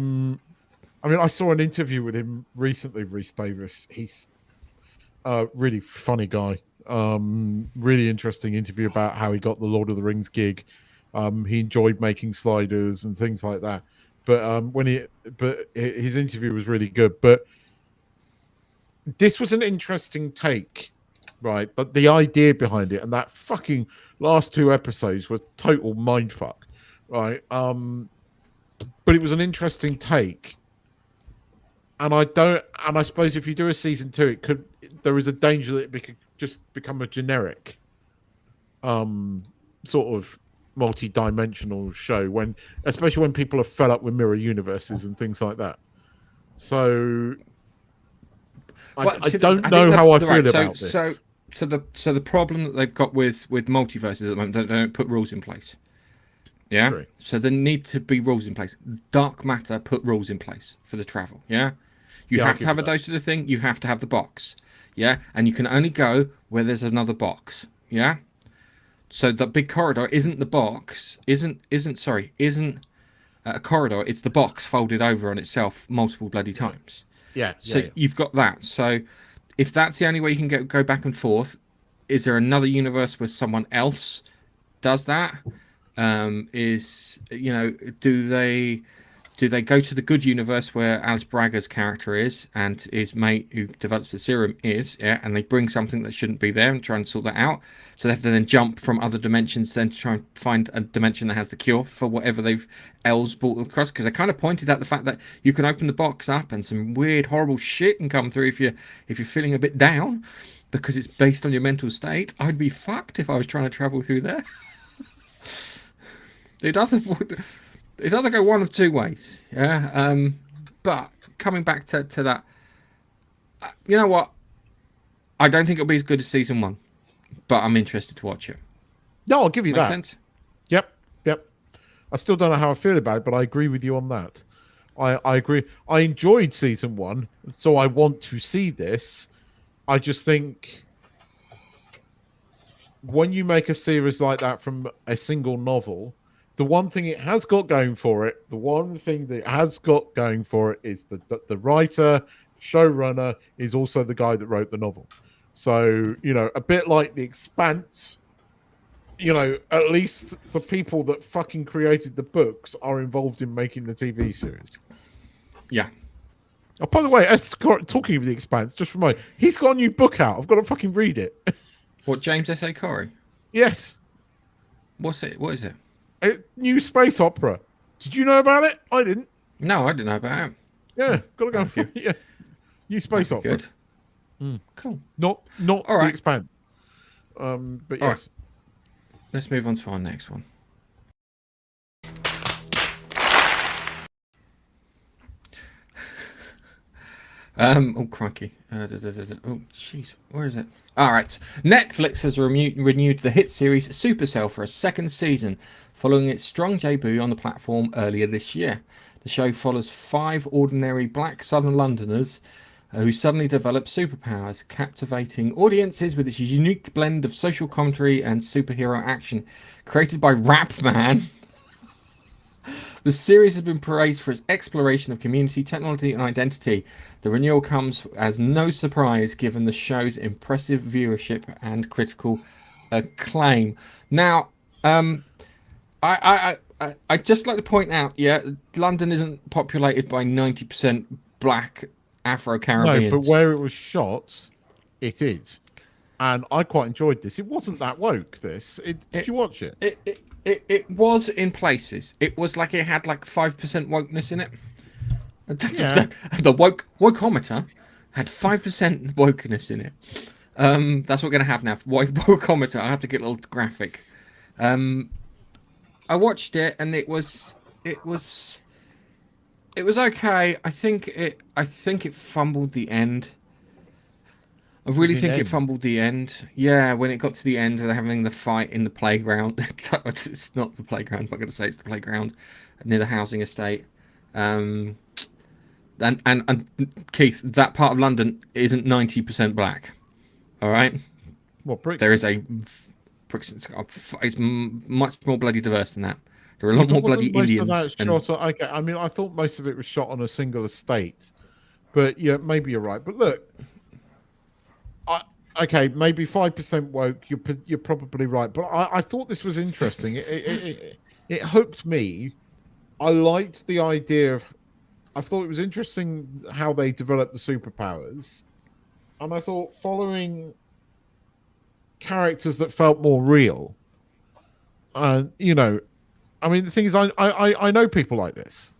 C: mean, I saw an interview with him recently. Rhys Davis. He's a really funny guy. Really interesting interview about how he got the Lord of the Rings gig. He enjoyed making sliders and things like that. But his interview was really good. But this was an interesting take right? But the idea behind it and that fucking last 2 episodes was total mindfuck, right? But it was an interesting take. And I suppose if you do a season 2, there is a danger that it could just become a generic, sort of multi-dimensional show especially when people are fed up with mirror universes and things like that. So I don't know how I feel about this.
A: So the problem that they've got with multiverses at the moment, they don't put rules in place. Yeah.
C: True.
A: So there need to be rules in place. Dark Matter put rules in place for the travel. Yeah. You have to have a dose of the thing. You have to have the box. Yeah. And you can only go where there's another box. Yeah. So the big corridor isn't the box. Isn't a corridor. It's the box folded over on itself multiple bloody times.
C: Yeah.
A: So you've got that. So if that's the only way you can go back and forth, is there another universe where someone else does that? Do they go to the good universe where Alice Bragger's character is and his mate who develops the serum is, and they bring something that shouldn't be there and try and sort that out? So they have to then jump from other dimensions then to try and find a dimension that has the cure for whatever they've else brought across. Because I kind of pointed out the fact that you can open the box up and some weird, horrible shit can come through if you're feeling a bit down, because it's based on your mental state. I'd be fucked if I was trying to travel through there. It'd either go one of 2 ways, yeah. But coming back to that, you know what? I don't think it'll be as good as season 1, but I'm interested to watch it.
C: No, I'll give you
A: Make
C: that.
A: Sense?
C: Yep. I still don't know how I feel about it, but I agree with you on that. I agree. I enjoyed season 1, so I want to see this. I just think when you make a series like that from a single novel, the one thing it has got going for it, is that the writer, showrunner is also the guy that wrote the novel. So, a bit like The Expanse, at least the people that fucking created the books are involved in making the TV series.
A: Yeah.
C: Oh, by the way, talking of The Expanse, just remind me, he's got a new book out. I've got to fucking read it.
A: What, James S.A. Corey?
C: Yes.
A: What's it? What is it?
C: A new space opera. Did you know about it? I didn't.
A: No, I didn't know about it.
C: Yeah, gotta go for it. Yeah. New space opera.
A: Good. Cool.
C: Not
A: All right.
C: The Expanse. But yes.
A: All right. Let's move on to our next one. Oh, crikey. Oh, jeez. Where is it? All right. Netflix has renewed the hit series Supacell for a 2nd season, following its strong debut on the platform earlier this year. The show follows 5 ordinary black southern Londoners who suddenly develop superpowers, captivating audiences with its unique blend of social commentary and superhero action. Created by Rap Man, the series has been praised for its exploration of community, technology, and identity. The renewal comes as no surprise given the show's impressive viewership and critical acclaim. Now, I just like to point out, London isn't populated by 90% black Afro-Caribbeans.
C: No, but where it was shot, it is. And I quite enjoyed this. It wasn't that woke, this. Did you watch it?
A: It was in places. It was like it had like 5% wokeness in it. The wokeometer had 5% wokeness in it. That's what we're going to have now. Wokeometer. I have to get a little graphic. I watched it and it was okay. I think it fumbled the end. I really think it fumbled the end. Yeah, when it got to the end, they're having the fight in the playground. It's not the playground. I'm not going to say it's the playground near the housing estate. And Keith, that part of London isn't 90% black. All right.
C: Well,
A: there is it's much more bloody diverse than that. There are a lot more bloody Indians.
C: Okay, I mean, I thought most of it was shot on a single estate, but yeah, maybe you're right. But look. Okay, maybe 5% woke. You're probably right, but I thought this was interesting. It hooked me. I liked the idea of. I thought it was interesting how they developed the superpowers, and I thought following characters that felt more real. And I mean, the thing is, I know people like this,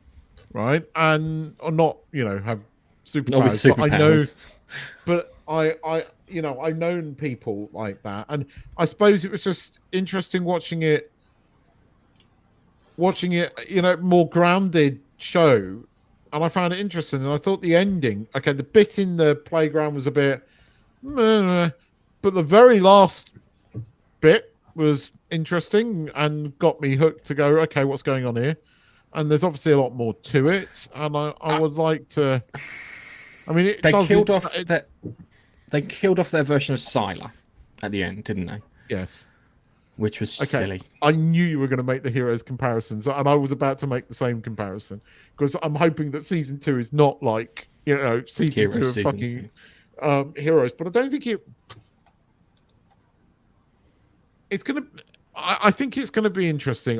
C: right? And or not, have superpowers,
A: Not with superpowers.
C: but I've known people like that, and I suppose it was just interesting watching it, more grounded show, and I found it interesting, and I thought the ending, okay, the bit in the playground was a bit, meh, but the very last bit was interesting and got me hooked to go, okay, what's going on here? And there's obviously a lot more to it, and I would like to. I mean,
A: They killed off their version of Sylar at the end, didn't they?
C: Yes.
A: Which was silly.
C: I knew you were going to make the heroes comparisons, and I was about to make the same comparison because I'm hoping that season 2 is not like season 2 of fucking heroes, but I don't think it's going to. I think it's going to be interesting.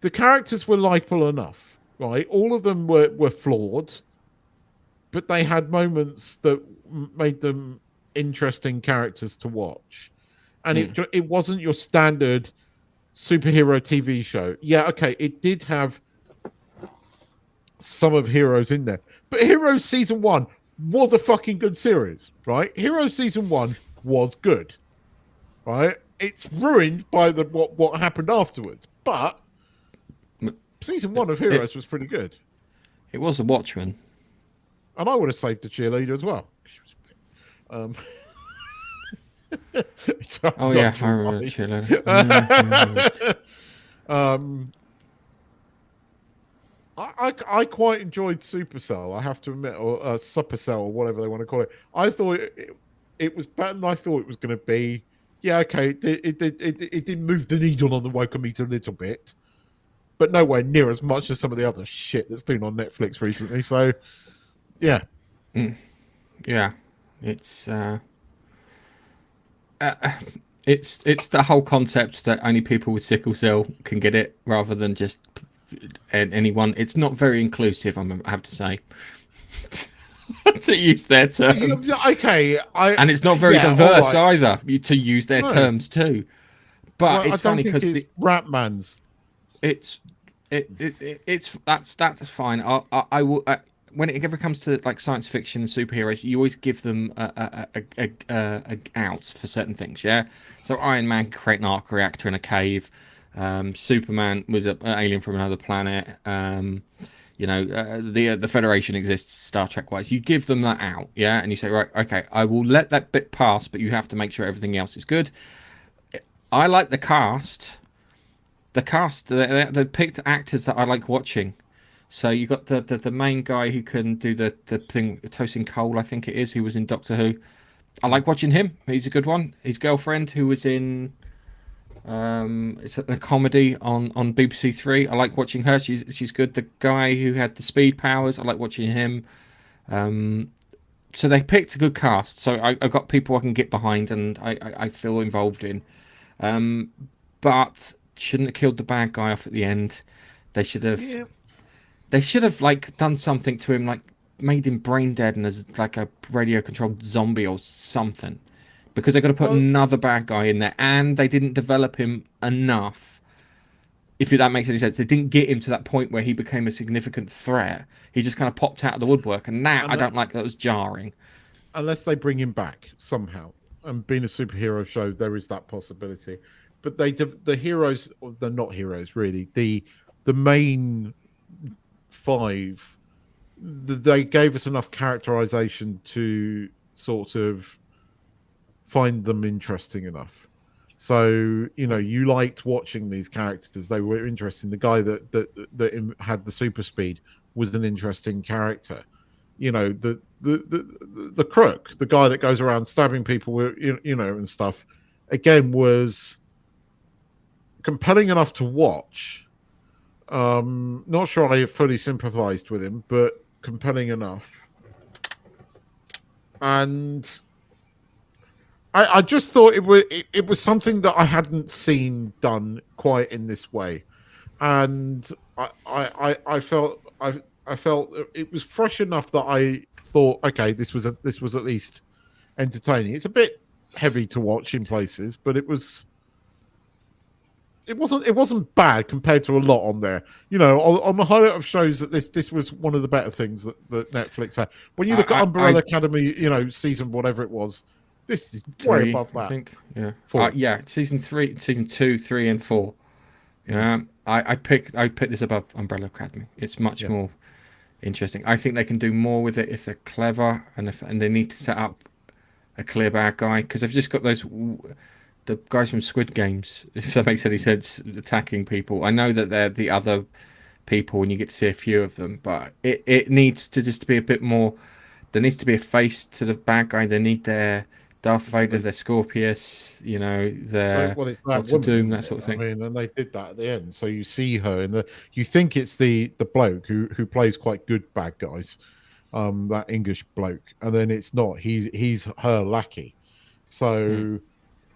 C: The characters were likable enough, right? All of them were flawed, but they had moments that made them interesting characters to watch. And it wasn't your standard superhero TV show. Yeah, okay, it did have some of Heroes in there. But Heroes Season 1 was a fucking good series, right? Heroes Season 1 was good, right? It's ruined by what happened afterwards. But Season 1 of Heroes was pretty good.
A: It was The Watchmen.
C: And I would have saved the cheerleader as well.
A: Oh yeah, I remember cheerleader.
C: I quite enjoyed Supercell, I have to admit, or Supacell, or whatever they want to call it. I thought it was better than I thought it was going to be. Yeah, okay, it did move the needle on the Wokometer a little bit, but nowhere near as much as some of the other shit that's been on Netflix recently. So, yeah,
A: yeah, it's the whole concept that only people with sickle cell can get it, rather than just anyone. It's not very inclusive, I have to say, to use their terms.
C: Okay,
A: and it's not very diverse either, to use their terms too. But it's funny because the
C: Ratman's.
A: It's that's fine. I will. When it ever comes to like science fiction and superheroes, you always give them a outs for certain things, yeah? So Iron Man can create an arc reactor in a cave. Superman was an alien from another planet. The Federation exists Star Trek wise. You give them that out, yeah? And you say, right, okay, I will let that bit pass, but you have to make sure everything else is good. I like the cast. They picked actors that I like watching. So you got the main guy who can do the thing, Tosin Cole, I think it is, who was in Doctor Who. I like watching him. He's a good one. His girlfriend, who was in it's a comedy on BBC Three. I like watching her. She's good. The guy who had the speed powers, I like watching him. So they picked a good cast. So I got people I can get behind and I feel involved in. But shouldn't have killed the bad guy off at the end. They should have. Yeah. They should have like done something to him, like made him brain dead and as like a radio controlled zombie or something, because they're going to put another bad guy in there, and they didn't develop him enough. If that makes any sense, they didn't get him to that point where he became a significant threat. He just kind of popped out of the woodwork, and I don't like that. Was jarring. Unless they bring him back somehow, and being a superhero show, there is that possibility. But the heroes, they're not heroes really. The main 5, they gave us enough characterization to sort of find them interesting enough. So you liked watching these characters; they were interesting. The guy that had the super speed was an interesting character. The crook, the guy that goes around stabbing people, and stuff, again was compelling enough to watch. Not sure I fully sympathized with him, but compelling enough. And I just thought it was something that I hadn't seen done quite in this way, and I felt it was fresh enough that I thought, okay, this was at least entertaining. It's a bit
C: heavy to watch in places, but it wasn't bad compared to a lot on there. You know, on the highlight of shows that this was one of the better things that Netflix had. When you look at Umbrella Academy, you know, season whatever it was, this is way above that.
A: I think, yeah,
C: 4.
A: yeah, season 2, 3, and 4. Yeah, I picked this above Umbrella Academy. It's much more interesting. I think they can do more with it if they're clever and they need to set up a clear bad guy, because they've just got the guys from Squid Games, if that makes any sense, attacking people. I know that they're the other people and you get to see a few of them, but it needs to just be a bit more. There needs to be a face to the bad guy. They need their Darth Vader, their Scorpius, you know, their Doctor Doom, that sort of thing.
C: I mean, and they did that at the end. So you see her you think it's the bloke who plays quite good bad guys, that English bloke, and then it's not. He's her lackey. So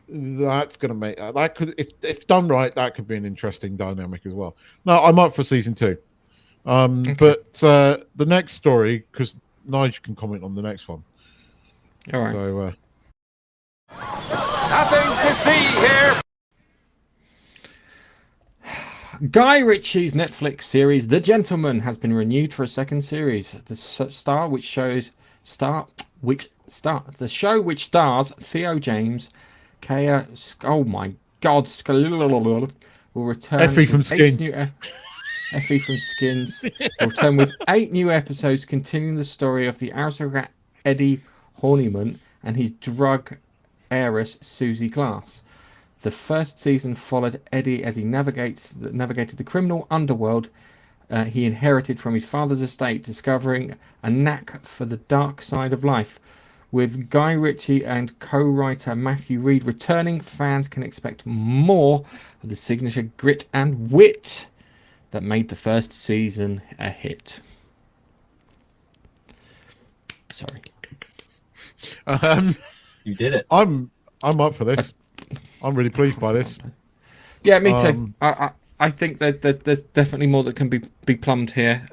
C: that's going to make that could, if done right, that could be an interesting dynamic as well. No, I'm up for season 2. Okay. But the next story, because Nigel can comment on the next one.
A: All right.
C: So
E: Nothing to see here.
A: Guy Ritchie's Netflix series The Gentleman has been renewed for a second series. The show which stars Theo James, Kaya, oh my God, will return.
C: Effie from Skins.
A: Effie from Skins will return with 8 new episodes, continuing the story of the aristocrat Eddie Horniman and his drug heiress Susie Glass. The first season followed Eddie as he navigated the criminal underworld he inherited from his father's estate, discovering a knack for the dark side of life. With Guy Ritchie and co-writer Matthew Reed returning, fans can expect more of the signature grit and wit that made the first season a hit. Sorry.
B: You did it.
C: I'm up for this. I'm really pleased by this.
A: Yeah, me too. I think that there's definitely more that can be plumbed here.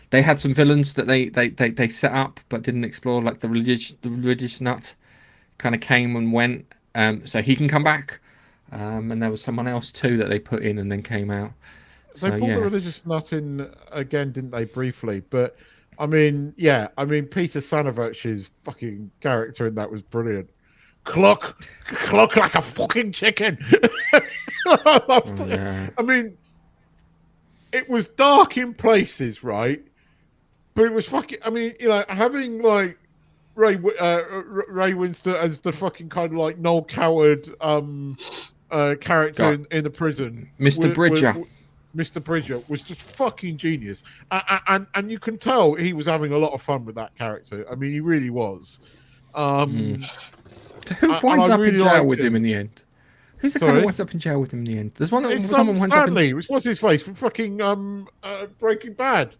A: They had some villains that they set up but didn't explore, like the religious nut kind of came and went. So he can come back. And there was someone else too that they put in and then came out.
C: They brought the religious nut in again, didn't they, briefly? But I mean, Peter Sanavich's fucking character in that was brilliant. Cluck like a fucking chicken. I mean, it was dark in places, right? But it was fucking. I mean, you know, having like Ray Winstone as the fucking kind of like Noel Coward character in the prison,
A: Mr. Bridger.
C: Mr. Bridger was just fucking genius, and you can tell he was having a lot of fun with that character. I mean, he really was.
A: Who winds up in jail with him in the end? Who's the guy who winds up in jail with him in the end? There's one.
C: It's
A: someone winds
C: Stanley. What's his face from fucking Breaking Bad?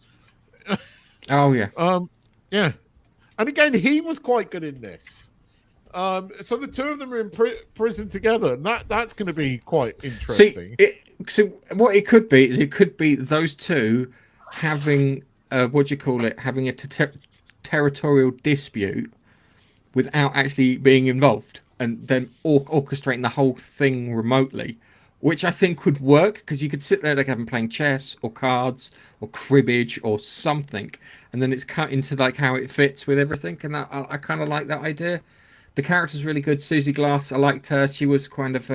A: Oh yeah.
C: Yeah. And again, he was quite good in this. So the two of them are in prison together, and that's going to be quite interesting.
A: So what it could be is those two having having a territorial dispute without actually being involved, and then orchestrating the whole thing remotely, which I think would work, because you could sit there like having playing chess or cards or cribbage or something, and then it's cut into like how it fits with everything, and that I kind of like that idea. The character's really good. Susie Glass, I liked her. She was kind of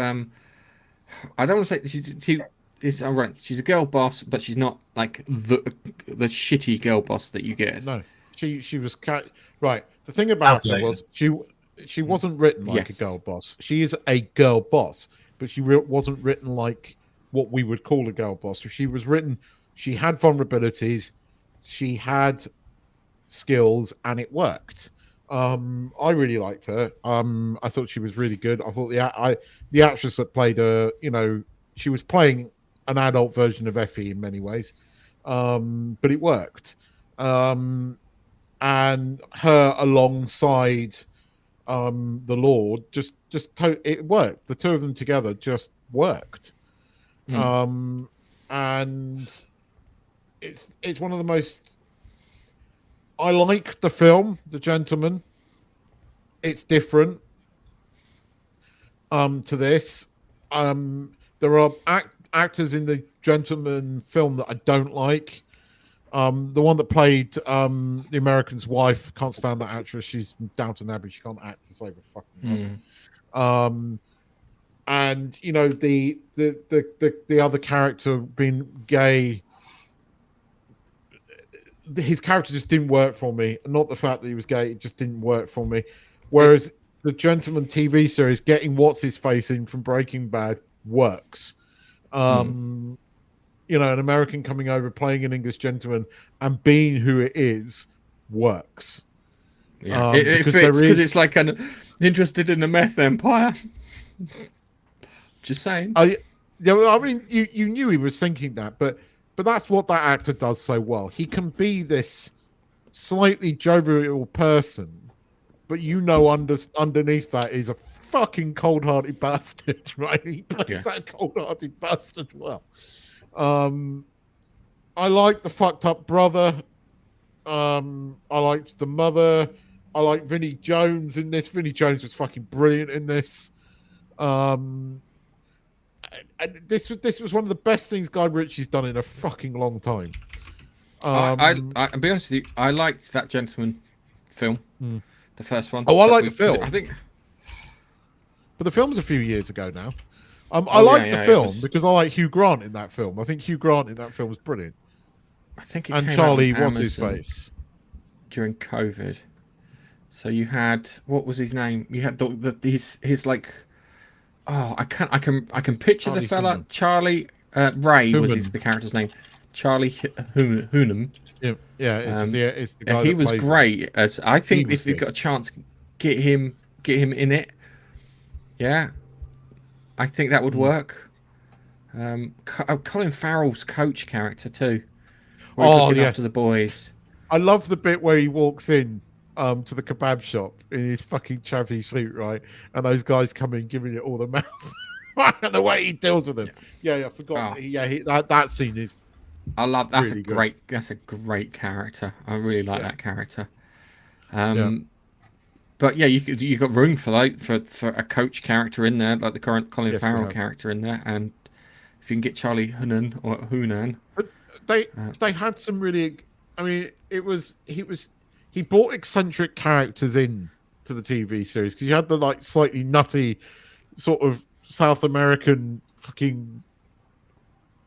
A: I don't want to say she's all right. She's a girl boss, but she's not like the shitty girl boss that you get.
C: No, she was right. The thing about her was she wasn't written like a girl boss. She is a girl boss, but she wasn't written like what we would call a girl boss. So she was written. She had vulnerabilities, she had skills, and it worked. I really liked her. I thought she was really good. I thought the actress that played her, you know, she was playing an adult version of Effie in many ways, but it worked. And her alongside the Lord it worked. The two of them together just worked. And it's one of the most. I like the film, The Gentleman. It's different. to this. There are actors in the Gentleman film that I don't like. The one that played the American's wife, can't stand that actress. She's Downton Abbey. She can't act to save a fucking life. And you know the other character being gay, his character just didn't work for me. Not the fact that he was gay; it just didn't work for me. Whereas the Gentleman TV series, getting what's his face in from Breaking Bad works. You know, an American coming over, playing an English gentleman, and being who it is works.
A: Yeah, it fits because it's like an interested in the meth empire. Just saying.
C: I mean, you knew he was thinking that, but that's what that actor does so well. He can be this slightly jovial person, but you know, underneath that is a fucking cold-hearted bastard, right? He plays that cold-hearted bastard well. I like the fucked up brother. I liked the mother. I like Vinnie Jones in this. Vinnie Jones was fucking brilliant in this. And this was one of the best things Guy Ritchie's done in a fucking long time.
A: I'll be honest with you. I liked that Gentleman film, the first one.
C: Oh, I like the film.
A: I think,
C: but the film's a few years ago now. I like the film because I like Hugh Grant in that film. I think Hugh Grant in that film was brilliant.
A: I think it
C: and
A: came
C: Charlie,
A: out on
C: what's his
A: Amazon
C: face?
A: During COVID. So you had, what was his name? You had his like, oh, I can picture
C: Charlie
A: the fella.
C: Hunnam.
A: Charlie Ray was
C: Hunnam.
A: the character's name. Charlie Hunnam.
C: Yeah, it's the guy.
A: He
C: that
A: was
C: plays
A: great. As I think,
C: was
A: if you've
C: good.
A: got a chance, get him in it. Yeah, I think that would work. Colin Farrell's coach character too. Where he's looking after the boys.
C: I love the bit where he walks in to the kebab shop in his fucking chavvy suit, right? And those guys come in giving it all the mouth. And the way he deals with them. Yeah, I forgot.
A: Oh.
C: That scene is.
A: I love that's
C: really
A: a
C: good.
A: great that's a great character. I really like that character. But yeah, you got room for a coach character in there, like the current Colin Farrell character in there, and if you can get Charlie Hunnam.
C: But they had some really. I mean, he brought eccentric characters in to the TV series because you had the like slightly nutty sort of South American fucking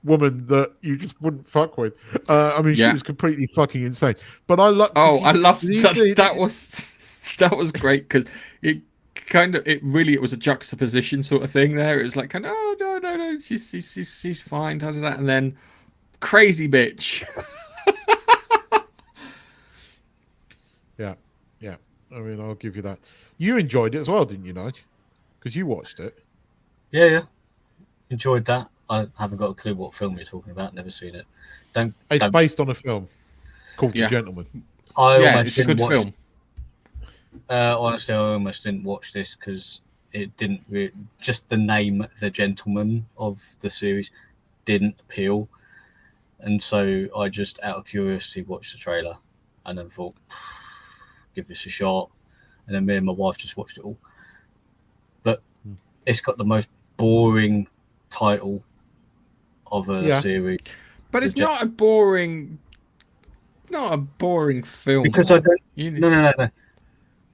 C: woman that you just wouldn't fuck with. I mean, she was completely fucking insane. But I love.
A: Oh, I love that. That was great because it was a juxtaposition sort of thing there. It was like, no, she's fine, and then crazy bitch.
C: Yeah. I mean, I'll give you that. You enjoyed it as well, didn't you, Nige? Because you watched it.
B: Yeah. Enjoyed that. I haven't got a clue what film you're talking about. Never seen it.
C: It's based on a film called The Gentleman.
A: It's a good film.
B: Honestly, I almost didn't watch this because it didn't. Just the name, The Gentleman of the series, didn't appeal, and so I just, out of curiosity, watched the trailer, and then thought, give this a shot, and then me and my wife just watched it all. But it's got the most boring title of a series.
A: But it's not a boring film.
B: Because I don't. No.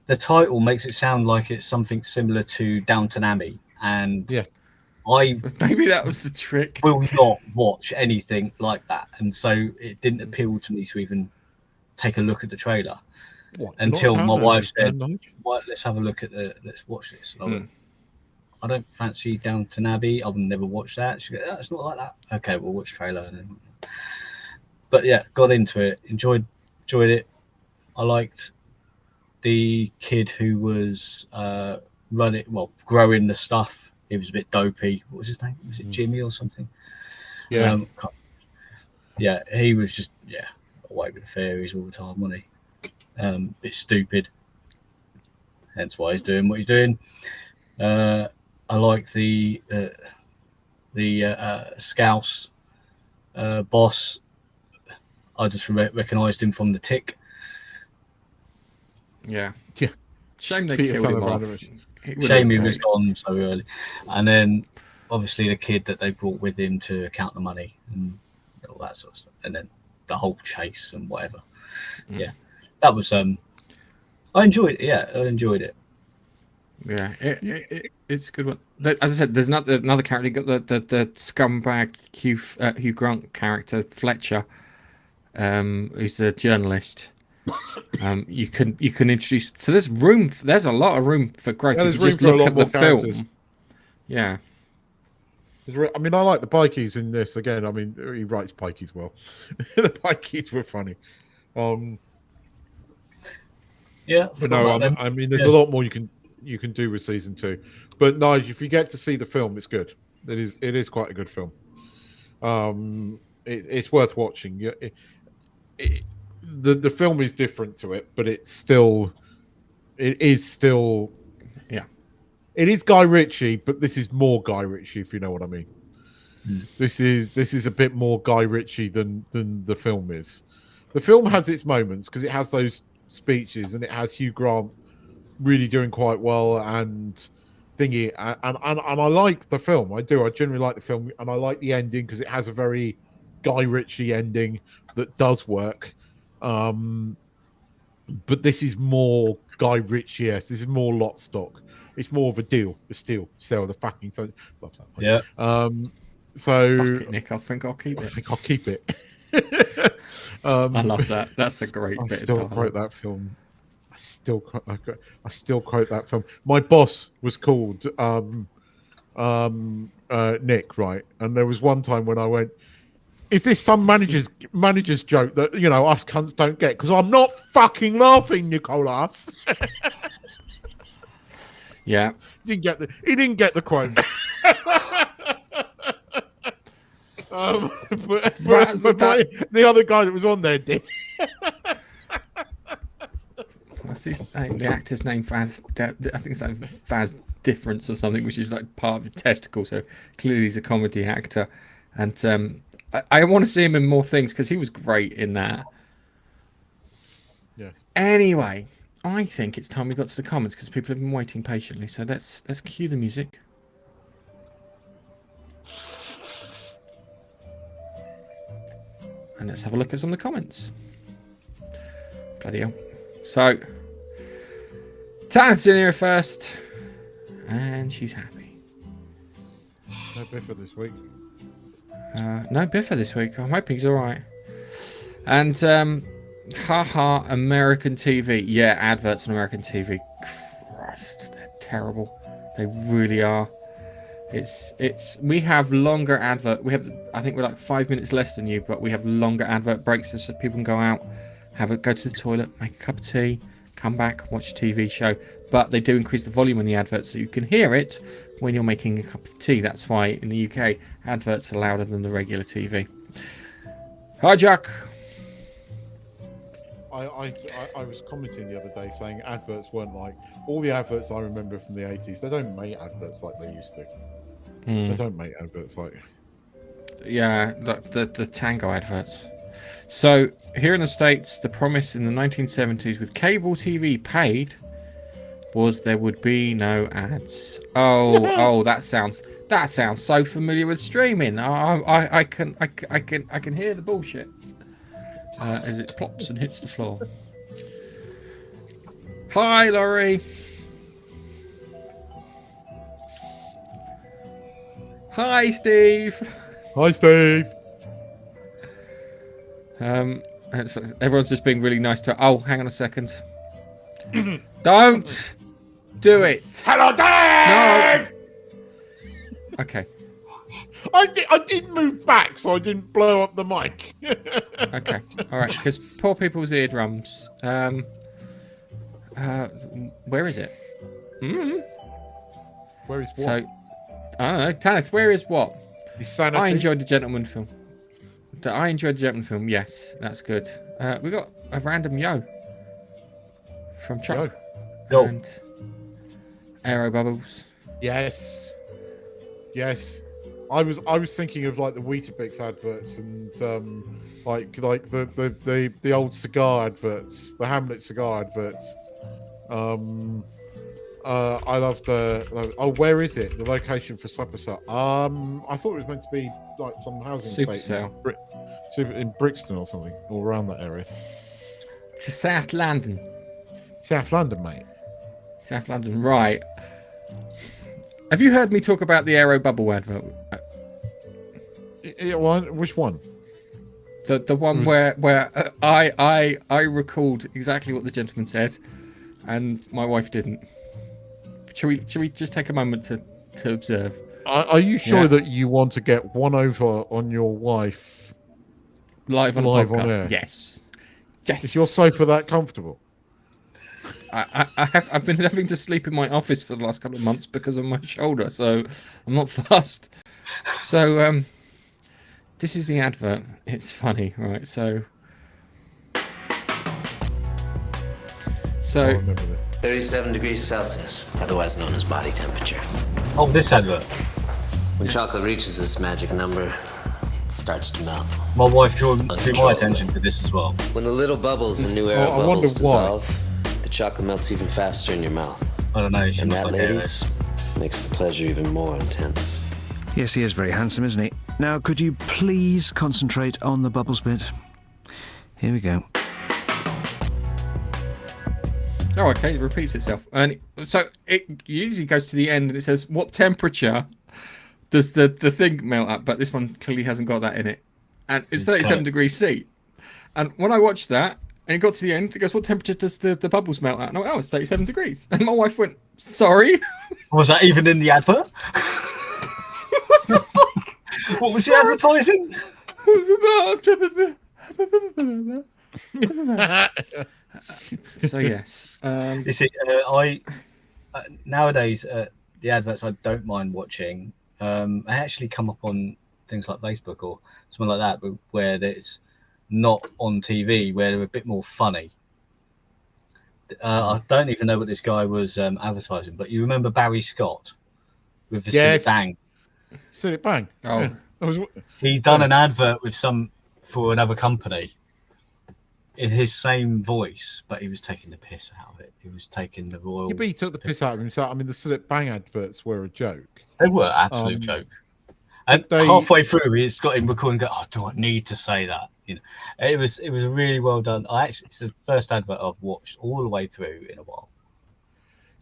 B: The title makes it sound like it's something similar to Downton Abbey, and
A: maybe that was the trick.
B: Will not watch anything like that, and so it didn't appeal to me to even take a look at the trailer until my wife said, "Let's have a look at let's watch this." And I went, I don't fancy Downton Abbey. I would never watch that. She goes, "It's not like that." Okay, we'll watch the trailer. But yeah, got into it, enjoyed it. I liked the kid who was growing the stuff. He was a bit dopey. What was his name? Was it Jimmy or something?
C: Yeah.
B: He was just away with the fairies all the time, wasn't he? Bit stupid. Hence why he's doing what he's doing. I like the Scouse boss. I just recognised him from The Tick.
A: Yeah.
C: Yeah.
A: Shame they
C: Peter
A: killed him off.
C: Sutherland.
B: Shame he was gone so early. And then obviously the kid that they brought with him to count the money and all that sort of stuff. And then the whole chase and whatever. Yeah. That was I enjoyed it. Yeah, I enjoyed it.
A: Yeah, it's a good one. As I said, there's another character. You got the scumbag Hugh Grant character Fletcher, who's a journalist. You can introduce. So there's a lot of room for growth.
C: Yeah,
A: if you
C: there's
A: just
C: room for
A: look
C: a
A: at
C: lot
A: the
C: more characters.
A: film. Yeah.
C: I mean, I like the Pikeys in this. Again, I mean, he writes Pikeys well. The Pikeys were funny.
B: Yeah.
C: But no, I mean, there's a lot more you can do with season 2. But Nigel, if you get to see the film, it's good. It is quite a good film. It's worth watching. The film is different to it, but it is still.
A: Yeah.
C: It is Guy Ritchie, but this is more Guy Ritchie, if you know what I mean. This is a bit more Guy Ritchie than the film is. The film has its moments because it has those speeches and it has Hugh Grant really doing quite well and thingy, and I like the film. I generally like the film, and I like the ending because it has a very Guy Ritchie ending that does work. But this is more Guy Ritchie. Yes, this is more lot stock. It's more of a steal, sell the fucking. So,
B: yeah.
C: So
A: Fuck it, Nick, I think I'll keep it.
C: I think I'll keep it.
A: I love that. That's a great
C: I
A: bit
C: still
A: of
C: quote
A: dialogue.
C: that film. I still quote that film. My boss was called Nick, right? And there was one time when I went, "Is this some manager's joke that us cunts don't get?" Because I'm not fucking laughing, Nicholas.
A: Yeah.
C: He didn't get the quote. But the other guy that was on there did.
A: What's his name? The actor's name, I think it's like Faz Difference or something, which is like part of the testicle. So clearly he's a comedy actor, and I want to see him in more things because he was great in that.
C: Yes.
A: Anyway, I think it's time we got to the comments because people have been waiting patiently. So let's cue the music. And let's have a look at some of the comments. Bloody hell. So, Tan's in here first. And she's happy.
C: No Biffa this week.
A: No Biffa this week. I'm hoping he's alright. And, haha, American TV. Yeah, adverts on American TV. Christ, they're terrible. They really are. We have longer advert. I think we're like 5 minutes less than you, but we have longer advert breaks so people can go out, go to the toilet, make a cup of tea, come back, watch a TV show. But they do increase the volume on the adverts so you can hear it when you're making a cup of tea. That's why in the UK, adverts are louder than the regular TV. Hi, Jack.
C: I was commenting the other day saying adverts weren't like all the adverts I remember from the 80s. They don't make adverts like they used to. They don't make adverts like.
A: Yeah, the Tango adverts. So here in the States, the promise in the 1970s with cable TV paid was there would be no ads. Oh, that sounds so familiar with streaming. I can hear the bullshit as it plops and hits the floor. Hi, Laurie. Hi, Steve.
C: Hi, Steve.
A: Everyone's just being really nice to. Oh, hang on a second. Don't do it.
C: Hello, Dave.
A: No. Okay.
C: I didn't move back, so I didn't blow up the mic.
A: Okay. All right. Because poor people's eardrums. Where is it?
C: Where is what?
A: So, I don't know. Tanith, where is what?
C: Insanity.
A: I enjoyed the Gentleman film. Yes, that's good. We got a random yo from Chuck
B: Yo.
A: and Aero Bubbles.
C: Yes. I was thinking of like the Weetabix adverts and like the old cigar adverts, the Hamlet cigar adverts. I love the. Oh, where is it? The location for Supacell. I thought it was meant to be like some housing estate in Brixton or something, or around that area.
A: To South London.
C: South London, mate.
A: South London, right. Have you heard me talk about the Aero Bubble advert?
C: Yeah, well, which one?
A: The one where I recalled exactly what the gentleman said, and my wife didn't. Should we just take a moment to observe?
C: Are you sure that you want to get one over on your wife
A: live on a podcast?
C: On air?
A: Yes.
C: Is your sofa that comfortable?
A: I've been having to sleep in my office for the last couple of months because of my shoulder, so I'm not fussed. So this is the advert. It's funny, right? So
F: 37 degrees Celsius, otherwise known as body temperature.
B: Oh, this advert.
F: When chocolate reaches this magic number, it starts to melt.
B: My wife drew my attention to this as well.
F: When the little bubbles in new air bubbles dissolve, the chocolate melts even faster in your mouth.
B: I don't know.
F: And that, ladies, makes the pleasure even more intense.
G: Yes, he is very handsome, isn't he? Now, could you please concentrate on the bubbles bit? Here we go.
A: Oh, okay, it repeats itself. And so it usually goes to the end and it says, what temperature does the thing melt at? But this one clearly hasn't got that in it. And it's 37 degrees C. And when I watched that, and it got to the end, it goes, what temperature does the bubbles melt at? And I went, oh, it's 37 degrees. And my wife went, sorry?
B: Was that even in the advert? What was the advertising?
A: So yes.
B: You see, nowadays the adverts I don't mind watching. I actually come up on things like Facebook or something like that, but where it's not on TV, where they're a bit more funny. I don't even know what this guy was advertising, but you remember Barry Scott with the Silly Bang?
C: Silly Bang.
A: Oh,
C: yeah.
B: He'd done an advert with for another company in his same voice, but he was taking the piss out of it. He was taking the royal.
C: Yeah, but he took the piss out of himself. I mean, the Silly Bang adverts were a joke.
B: They were absolute joke. And halfway through, he's got him recording. Go, oh, do I need to say that? You know, it was really well done. It's the first advert I've watched all the way through in a while.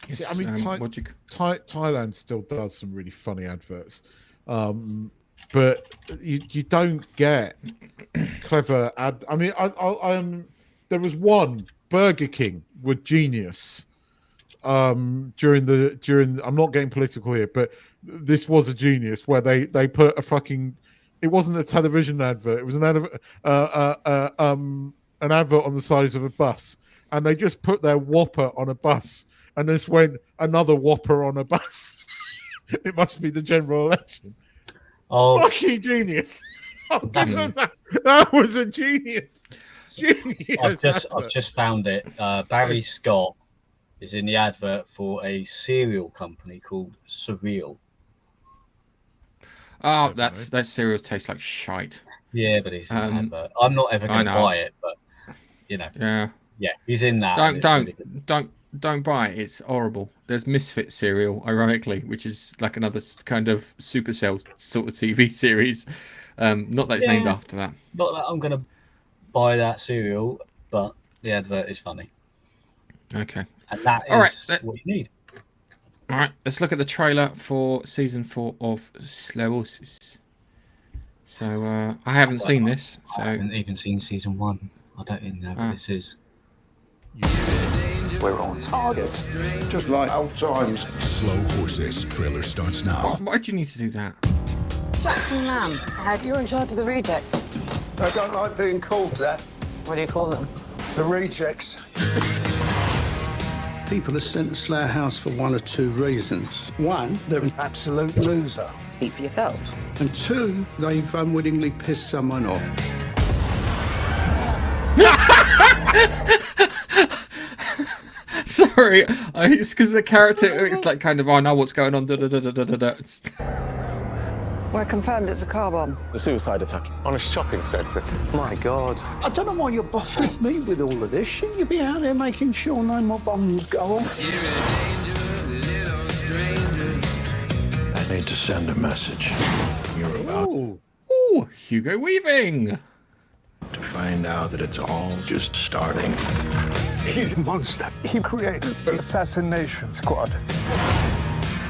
C: See, I mean, Thailand still does some really funny adverts, but you don't get clever ad. I mean, there was one Burger King were genius during. I'm not getting political here, but this was a genius where they put a fucking. It wasn't a television advert. It was an advert on the sides of a bus, and they just put their Whopper on a bus, and this went another Whopper on a bus. It must be the general election. Oh, fucking genius! That was a genius.
B: I've just found it. Barry Scott is in the advert for a cereal company called Surreal.
A: Oh, that cereal tastes like shite.
B: Yeah, but he's in the advert. I'm not ever going to buy it, but you know. Yeah, he's in that.
A: Don't buy it. It's horrible. There's Misfit cereal, ironically, which is like another kind of Supercell sort of TV series. Not that it's named after that.
B: Not that I'm going to buy that cereal, but the advert is funny.
A: Okay.
B: And that is what you need.
A: All right, let's look at the trailer for season 4 of Sclerosis. So I haven't seen this. So
B: I haven't even seen season 1. I don't even know what this is.
H: We're on target, just like old times.
I: Slow Horses trailer starts now.
A: Why do you need to do that?
J: Jackson Lamb, you're in charge of the rejects.
H: I don't like being called that.
J: What do you call them?
H: The rejects. People are sent to Slayer House for one or two reasons. One, they're an absolute loser.
J: Speak for yourself.
H: And two, they've unwittingly pissed someone off.
A: Sorry, it's because the character, it's like kind of, I know what's going on.
J: We're confirmed it's a car bomb.
K: A suicide attack on a shopping centre. My God.
H: I don't know why you're bothering me with all of this. Shouldn't you be out there making sure no more bombs go off?
I: need to send a message. You're about
A: Ooh, Hugo Weaving.
I: to find out that it's all just starting.
H: He's a monster. He created an assassination squad.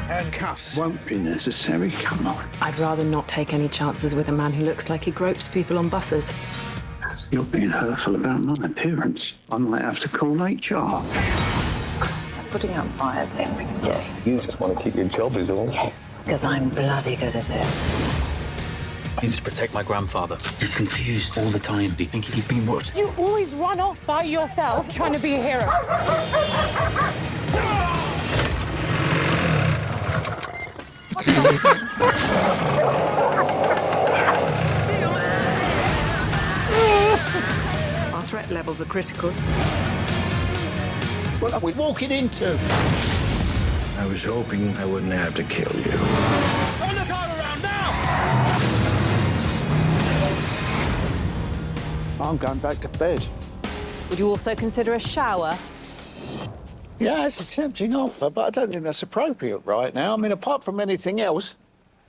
H: Handcuffs won't be necessary. Come on.
J: I'd rather not take any chances with a man who looks like he gropes people on buses.
H: You're being hurtful about my appearance. I might have to call HR.
J: I'm putting out fires every day.
K: You just want to keep your job, is all.
J: Yes, because I'm bloody good at it.
L: I need to protect my grandfather. He's confused all the time. He thinks he's being watched.
M: You always run off by yourself trying to be a hero.
J: Our threat levels are critical.
H: What are we walking into?
I: I was hoping I wouldn't have to kill you.
H: Turn the car around now! I'm going back to bed.
M: Would you also consider a shower?
H: Yeah, it's a tempting offer, but I don't think that's appropriate right now. I mean, apart from anything else,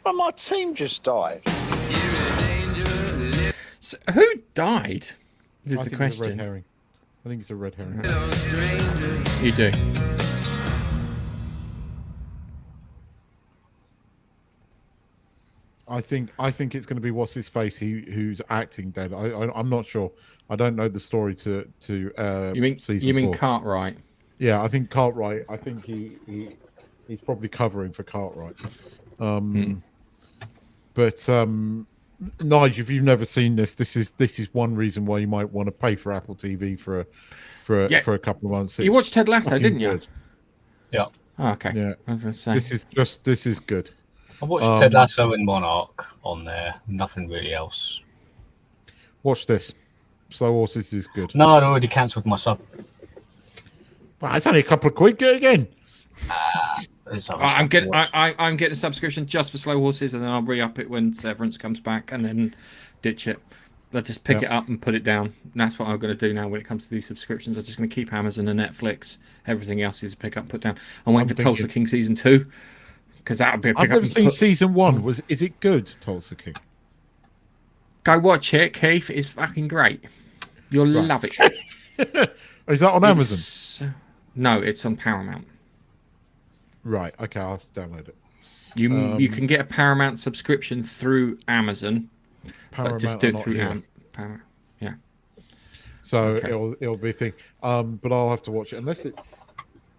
H: well, my team just died.
A: So who died? Is
C: I
A: the
C: think
A: question.
C: It's a red herring. I think it's a red herring.
A: You do.
C: I think it's going to be what's his face who's acting dead. I'm not sure. I don't know the story to
A: you mean
C: 4.
A: Cartwright?
C: Yeah, I think Cartwright. I think he's probably covering for Cartwright. But Nigel, if you've never seen this is one reason why you might want to pay for Apple TV for a couple of months.
A: You watched Ted Lasso, didn't you?
C: Good.
B: Yeah.
A: Oh, okay.
C: Yeah.
A: I was going to say.
C: This is good.
B: I watched Ted Lasso and Monarch on there. Nothing really else.
C: Watch this. Slow Horses is good.
B: No, I'd already cancelled my sub.
C: Well, it's only a couple of quid. Get it again.
A: I'm getting a subscription just for Slow Horses, and then I'll re-up it when Severance comes back, and then ditch it. I'll just pick it up and put it down. And that's what I'm going to do now when it comes to these subscriptions. I'm just going to keep Amazon and Netflix. Everything else is pick up, put down. I'm waiting for Tulsa King season 2 because that would be a pick
C: I've
A: up.
C: never seen season 1. Is it good, Tulsa King?
A: Go watch it, Keith. It's fucking great. You'll love it.
C: Is that on Amazon?
A: No, it's on Paramount.
C: Right. Okay, I'll have to download it.
A: You can get a Paramount subscription through Amazon, but just do it through Paramount. Yeah.
C: So
A: okay.
C: it'll be a thing. But I'll have to watch it unless it's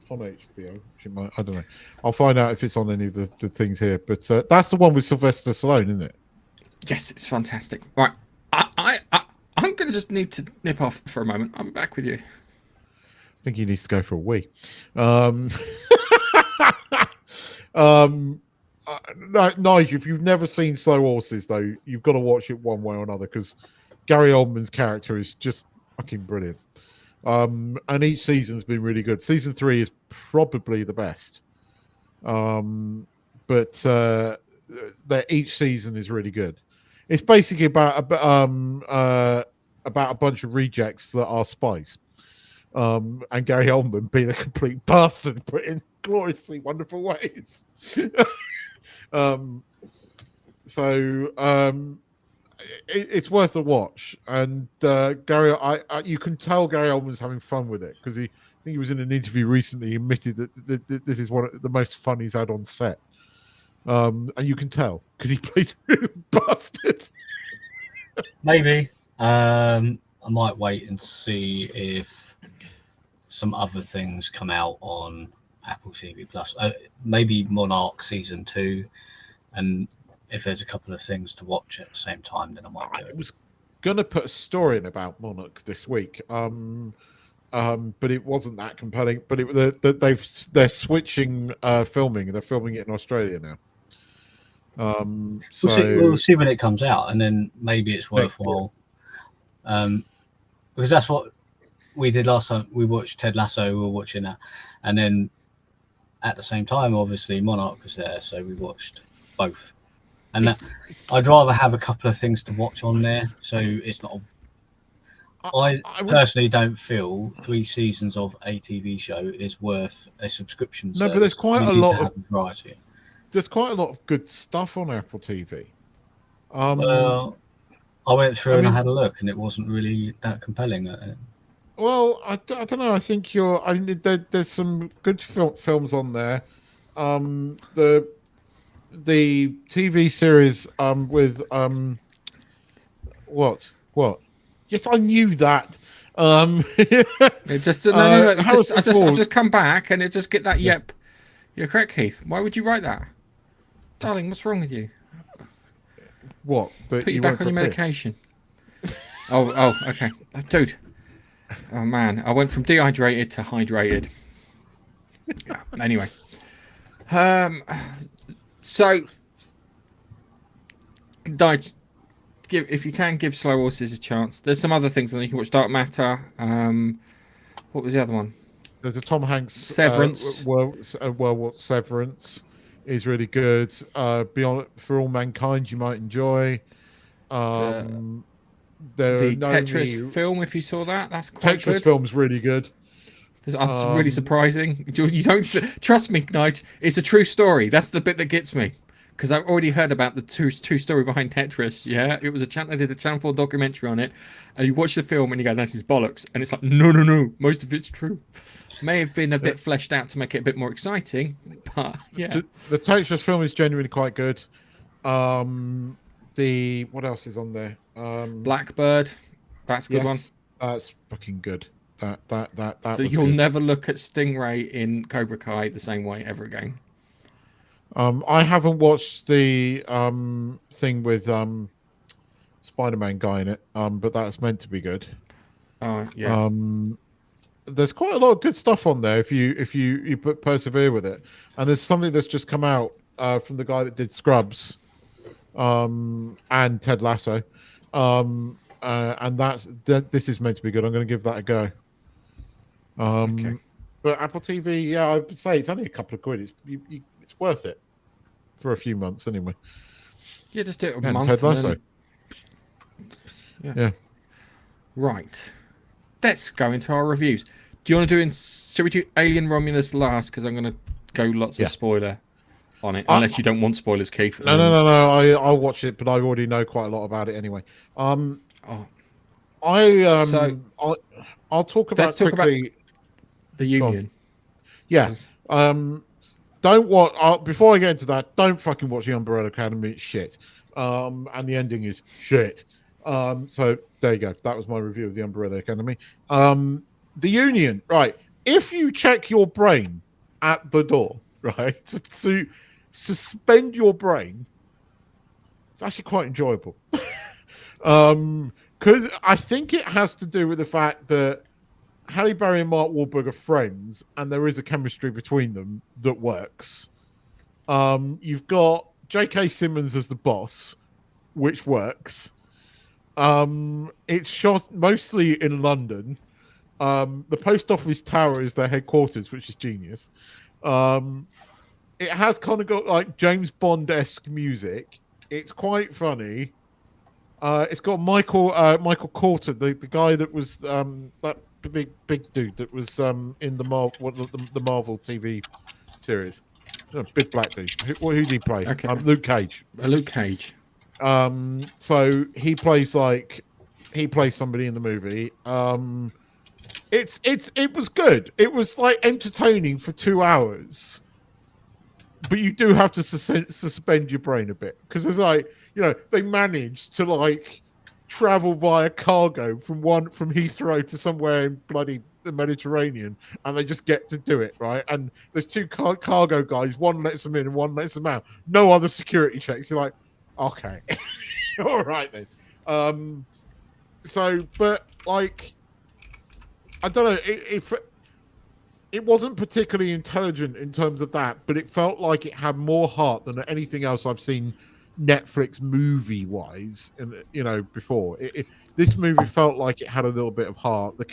C: on HBO. Which it might, I don't know. I'll find out if it's on any of the things here. But that's the one with Sylvester Stallone, isn't it?
A: Yes, it's fantastic. Right, I'm going to just need to nip off for a moment. I'll be back with you.
C: I think he needs to go for a wee. Nigel, if you've never seen Slow Horses, though, you've got to watch it one way or another because Gary Oldman's character is just fucking brilliant. And each season's been really good. Season 3 is probably the best. But each season is really good. It's basically about a bunch of rejects that are spies. And Gary Oldman being a complete bastard, but in gloriously wonderful ways. It's worth a watch. And Gary, you can tell Gary Oldman's having fun with it because I think he was in an interview recently. He admitted that this is one of the most fun he's had on set. And you can tell because he played a real bastard.
B: Maybe I might wait and see if some other things come out on Apple TV Plus. Maybe Monarch season 2, and if there's a couple of things to watch at the same time, then I might do it.
C: I was gonna put a story in about Monarch this week, but it wasn't that compelling. But they're switching filming. They're filming it in Australia now.
B: We'll see when it comes out, and then maybe it's worthwhile. Because that's what we did last time. We watched Ted Lasso. We were watching that, and then at the same time, obviously, Monarch was there, so we watched both. And I'd rather have a couple of things to watch on there, so it's not. I personally don't feel 3 seasons of a TV show is worth a subscription.
C: No, but there's quite a lot of
B: variety.
C: there's quite a lot of good stuff on Apple TV.
B: Well, I went through and I had a look, and it wasn't really that compelling.
C: Well, I don't know. I think I mean, there's some good films on there. The TV series with what? Yes, I knew that.
A: It just no. I just come back and it just get that. Yep, you're correct, Keith. Why would you write that, darling? What's wrong with you?
C: What?
A: Put you back on your medication. Oh, okay, dude. Oh man, I went from dehydrated to hydrated. Anyway, so if you can give Slow Horses a chance. There's some other things. You can watch Dark Matter. What was the other one?
C: There's a Tom Hanks
A: Severance.
C: Severance is really good. Beyond For All Mankind, you might enjoy. The
A: Tetris film, if you saw that, that's quite good.
C: Tetris film's really good.
A: That's really surprising. You don't trust me, Nige. It's a true story. That's the bit that gets me, because I've already heard about the true story behind Tetris. Yeah, it was I did a Channel 4 documentary on it, and you watch the film and you go, "That's his bollocks," and it's like, no, most of it's true. May have been a bit fleshed out to make it a bit more exciting, but yeah.
C: The Tetris film is genuinely quite good. What else is on there?
A: Blackbird, that's a good one.
C: That's fucking good. That
A: So you'll never look at Stingray in Cobra Kai the same way ever again.
C: I haven't watched the thing with Spider-Man guy in it, but that's meant to be good.
A: Oh yeah.
C: There's quite a lot of good stuff on there if you persevere with it. And there's something that's just come out from the guy that did Scrubs, and Ted Lasso, and this is meant to be good. I'm going to give that a go.
A: Okay.
C: But Apple TV, yeah, I would say it's only a couple of quid. It's worth it for a few months anyway.
A: Yeah, just do it a
C: and
A: month.
C: Ted Lasso. Yeah.
A: Right. Let's go into our reviews. Do you want to do shall we do Alien Romulus last? Because I'm going to go lots of spoiler on it, unless you don't want spoilers, Keith.
C: No. I'll watch it, but I already know quite a lot about it anyway. I'll talk about quickly
A: the Union.
C: Yeah. Before I get into that, don't fucking watch The Umbrella Academy. It's shit. And the ending is shit. So there you go. That was my review of The Umbrella Academy. The Union, right? If you check your brain at the door, right, to suspend your brain, it's actually quite enjoyable. Because I think it has to do with the fact that Halle Berry and Mark Wahlberg are friends, and there is a chemistry between them that works. You've got J.K. Simmons as the boss, which works. It's shot mostly in London. The post office tower is their headquarters, which is genius. It has kind of got like James Bond-esque music. It's quite funny. It's got Michael Corton, the guy that was that big dude that was in the Marvel TV series. Big black dude. Who did he play?
A: Okay.
C: Luke Cage.
A: Luke Cage.
C: So he plays somebody in the movie. It was good. It was like entertaining for 2 hours, but you do have to suspend your brain a bit, because it's like, they managed to like travel via cargo from Heathrow to somewhere in bloody the Mediterranean, and they just get to do it, right? And there's two cargo guys, one lets them in and one lets them out. No other security checks. You're like, okay, all right then. But like, I don't know, it wasn't particularly intelligent in terms of that, but it felt like it had more heart than anything else I've seen Netflix movie-wise, before. This movie felt like it had a little bit of heart. The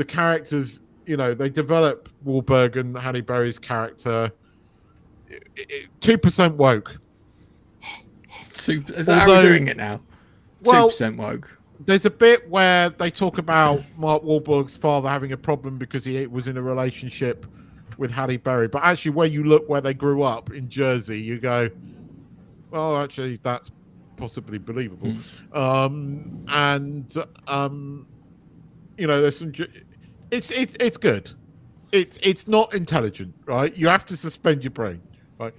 C: characters, they develop Wahlberg and Halle Berry's character. 2% woke.
A: Is that how we're doing it now? 2% woke.
C: There's a bit where they talk about Mark Wahlberg's father having a problem because he was in a relationship with Halle Berry. But actually, when you look where they grew up in Jersey, you go, well, actually, that's possibly believable. You know, there's some. It's good. It's not intelligent, right? You have to suspend your brain, right?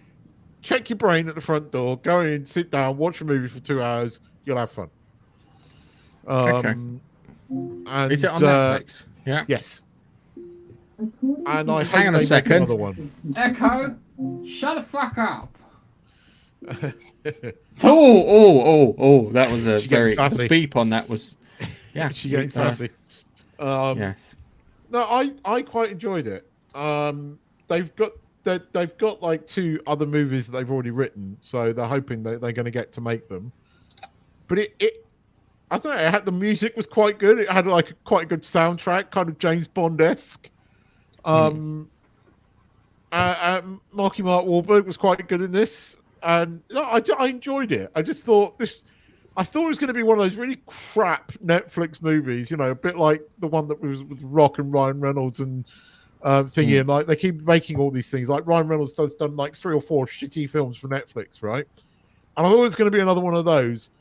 C: Check your brain at the front door. Go in, sit down, watch a movie for 2 hours. You'll have fun.
A: Okay.
C: And,
A: is it on Netflix? Yeah.
C: Yes. And I
A: hang on a second.
C: One.
A: Echo, shut the fuck up. Oh! That was a very beep on that. Was
C: she getting sassy?
A: Yes.
C: No, I quite enjoyed it. They've got like 2 other movies that they've already written, so they're hoping that they're going to get to make them. But I don't know. The music was quite good. It had like quite a good soundtrack, kind of James Bond-esque. Marky Mark Wahlberg was quite good in this, and I enjoyed it. I just thought I thought it was going to be one of those really crap Netflix movies, you know, a bit like the one that was with Rock and Ryan Reynolds and thingy, and like they keep making all these things. Like Ryan Reynolds has done like 3 or 4 shitty films for Netflix, right? And I thought it was going to be another one of those,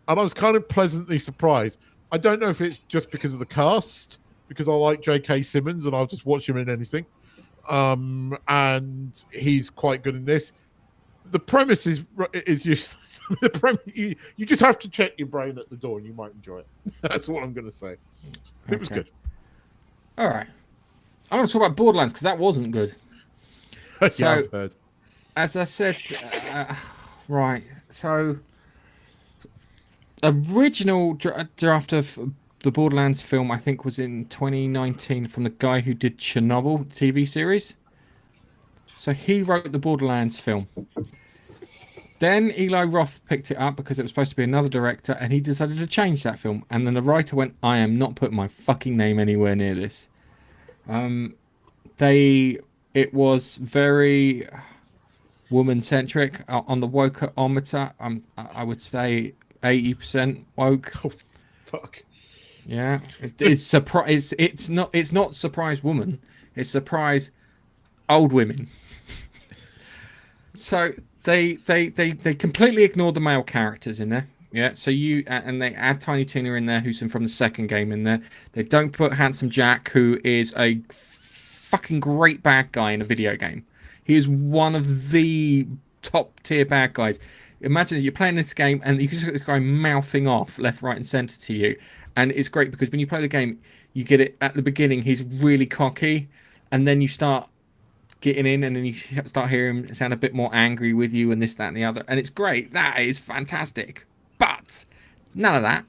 C: and I was kind of pleasantly surprised. I don't know if it's just because of the cast, because I like J.K. Simmons and I'll just watch him in anything, and he's quite good in this. The premise is useless. The premise, you just have to check your brain at the door and you might enjoy it. That's what I'm going to say. It was good.
A: All right. I want to talk about Borderlands because that wasn't good. So,
C: I've heard.
A: As I said, right. So, original draft of the Borderlands film, I think, was in 2019 from the guy who did Chernobyl TV series. So he wrote the Borderlands film. Then Eli Roth picked it up because it was supposed to be another director, and he decided to change that film. And then the writer went, I am not putting my fucking name anywhere near this. It was very woman-centric. On the woke-ometer, I would say 80% woke.
C: Oh, fuck.
A: Yeah. It's not surprise woman. It's surprise old women. So they completely ignored the male characters in there. Yeah, so and they add Tiny Tina in there, who's from the second game in there. They don't put Handsome Jack, who is a fucking great bad guy in a video game. He is one of the top tier bad guys. Imagine that you're playing this game and you can just get this guy mouthing off left, right, and centre to you. And it's great because when you play the game, you get it at the beginning. He's really cocky, and then you start getting in, and then you start hearing him sound a bit more angry with you, and this, that, and the other. And it's great. That is fantastic. But none of that.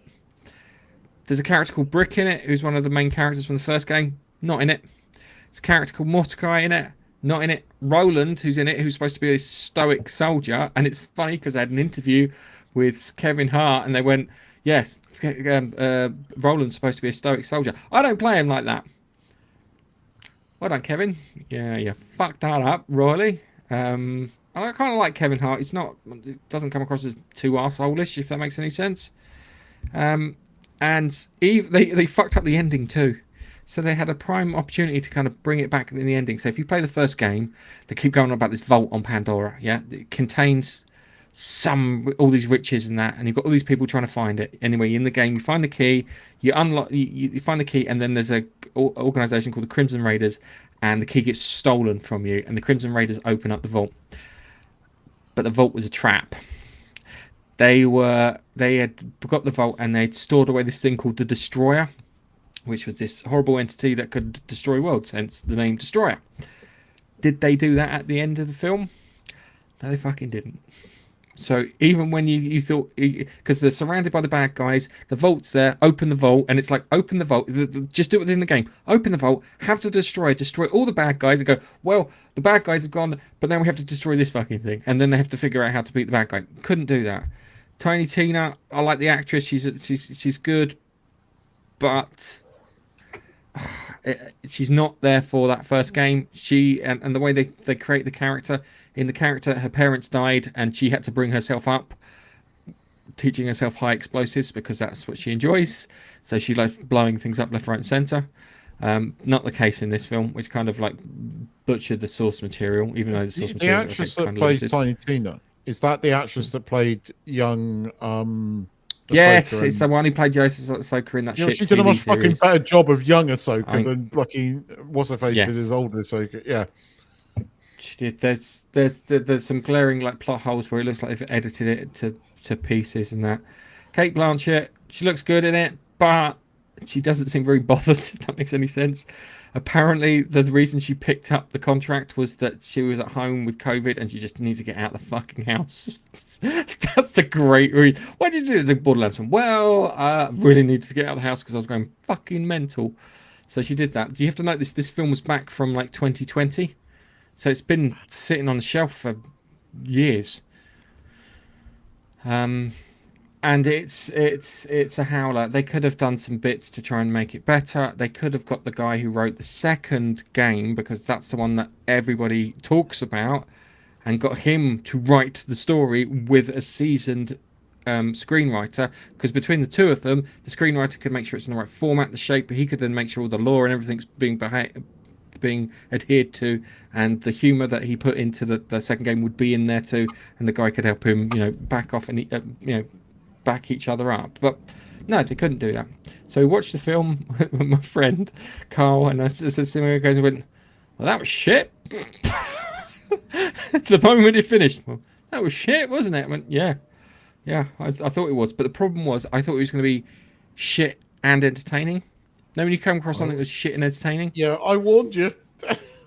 A: There's a character called Brick in it, who's one of the main characters from the first game. Not in it. There's a character called Mordecai in it. Not in it. Roland, who's in it, who's supposed to be a stoic soldier. And it's funny because I had an interview with Kevin Hart, and they went, yes, Roland's supposed to be a stoic soldier. I don't play him like that. Well done, Kevin. Yeah, you fucked that up royally. And I kind of like Kevin Hart. It doesn't come across as too arsehole-ish, if that makes any sense. And they fucked up the ending too. So they had a prime opportunity to kind of bring it back in the ending. So if you play the first game, they keep going on about this vault on Pandora. Yeah, it contains all these riches and that, and you've got all these people trying to find it. Anyway, in the game, you find the key, you unlock, you find the key, and then there's a organization called the Crimson Raiders, and the key gets stolen from you, and the Crimson Raiders open up the vault. But the vault was a trap. They had got the vault, and they'd stored away this thing called the Destroyer, which was this horrible entity that could destroy worlds, hence the name Destroyer. Did they do that at the end of the film? No, they fucking didn't. So even when you thought, because they're surrounded by the bad guys, the vault's there, open the vault, and it's like, open the vault, just do it within the game, open the vault, have the destroy all the bad guys, and go, well, the bad guys have gone, but then we have to destroy this fucking thing, and then they have to figure out how to beat the bad guy. Couldn't do that. Tiny Tina, I like the actress, she's good, but she's not there for that first game. She and the way they create the character, in the character, her parents died and she had to bring herself up, teaching herself high explosives because that's what she enjoys. So she likes blowing things up left, right, and centre. Not the case in this film, which kind of like butchered the source material, even though the source
C: The
A: material
C: actress
A: was
C: that plays Tiny Tina, is that the actress that played young
A: Yes,
C: Ahsoka
A: it's the one who played Ahsoka in that shit
C: she did a
A: TV
C: much
A: series.
C: fucking better job of young Ahsoka than fucking what's-her-face did as old Ahsoka. Yeah.
A: She did. There's some glaring like plot holes where it looks like they've edited it to pieces and that. Kate Blanchett, she looks good in it, but she doesn't seem very bothered, if that makes any sense. Apparently, the reason she picked up the contract was that she was at home with COVID and she just needed to get out of the fucking house. That's a great reason. Why did you do the Borderlands one? Well, I really needed to get out of the house because I was going fucking mental. So she did that. Do you have to note this film was back from like 2020? So it's been sitting on the shelf for years. And it's a howler. They could have done some bits to try and make it better. They could have got the guy who wrote the second game, because that's the one that everybody talks about, and got him to write the story with a seasoned screenwriter, because between the two of them, the screenwriter could make sure it's in the right format, the shape, but he could then make sure all the lore and everything's being adhered to, and the humor that he put into the second game would be in there too, and the guy could help him, back off and back each other up. But no, they couldn't do that. So we watched the film with my friend Carl, and as the cinema goes, and went, well, that was shit. The moment it finished, well, that was shit, wasn't it? I went, yeah, I thought it was. But the problem was, I thought it was going to be shit and entertaining. Now, when you come across something that was shit and entertaining,
C: yeah, I warned you.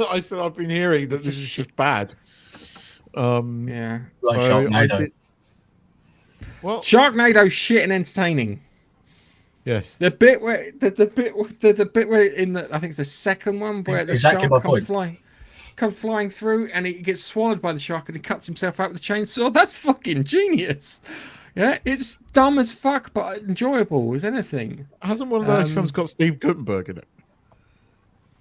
C: I said I've been hearing that this is just bad.
A: Yeah,
B: like
C: so
B: Sharknado.
C: Well,
A: Sharknado shit and entertaining.
C: Yes.
A: The bit where the bit where in the, I think it's the second one, where the
B: Exactly
A: shark comes flying through and he gets swallowed by the shark and he cuts himself out with a chainsaw. That's fucking genius. Yeah, it's dumb as fuck, but enjoyable as anything.
C: Hasn't one of those films got Steve Guttenberg in it?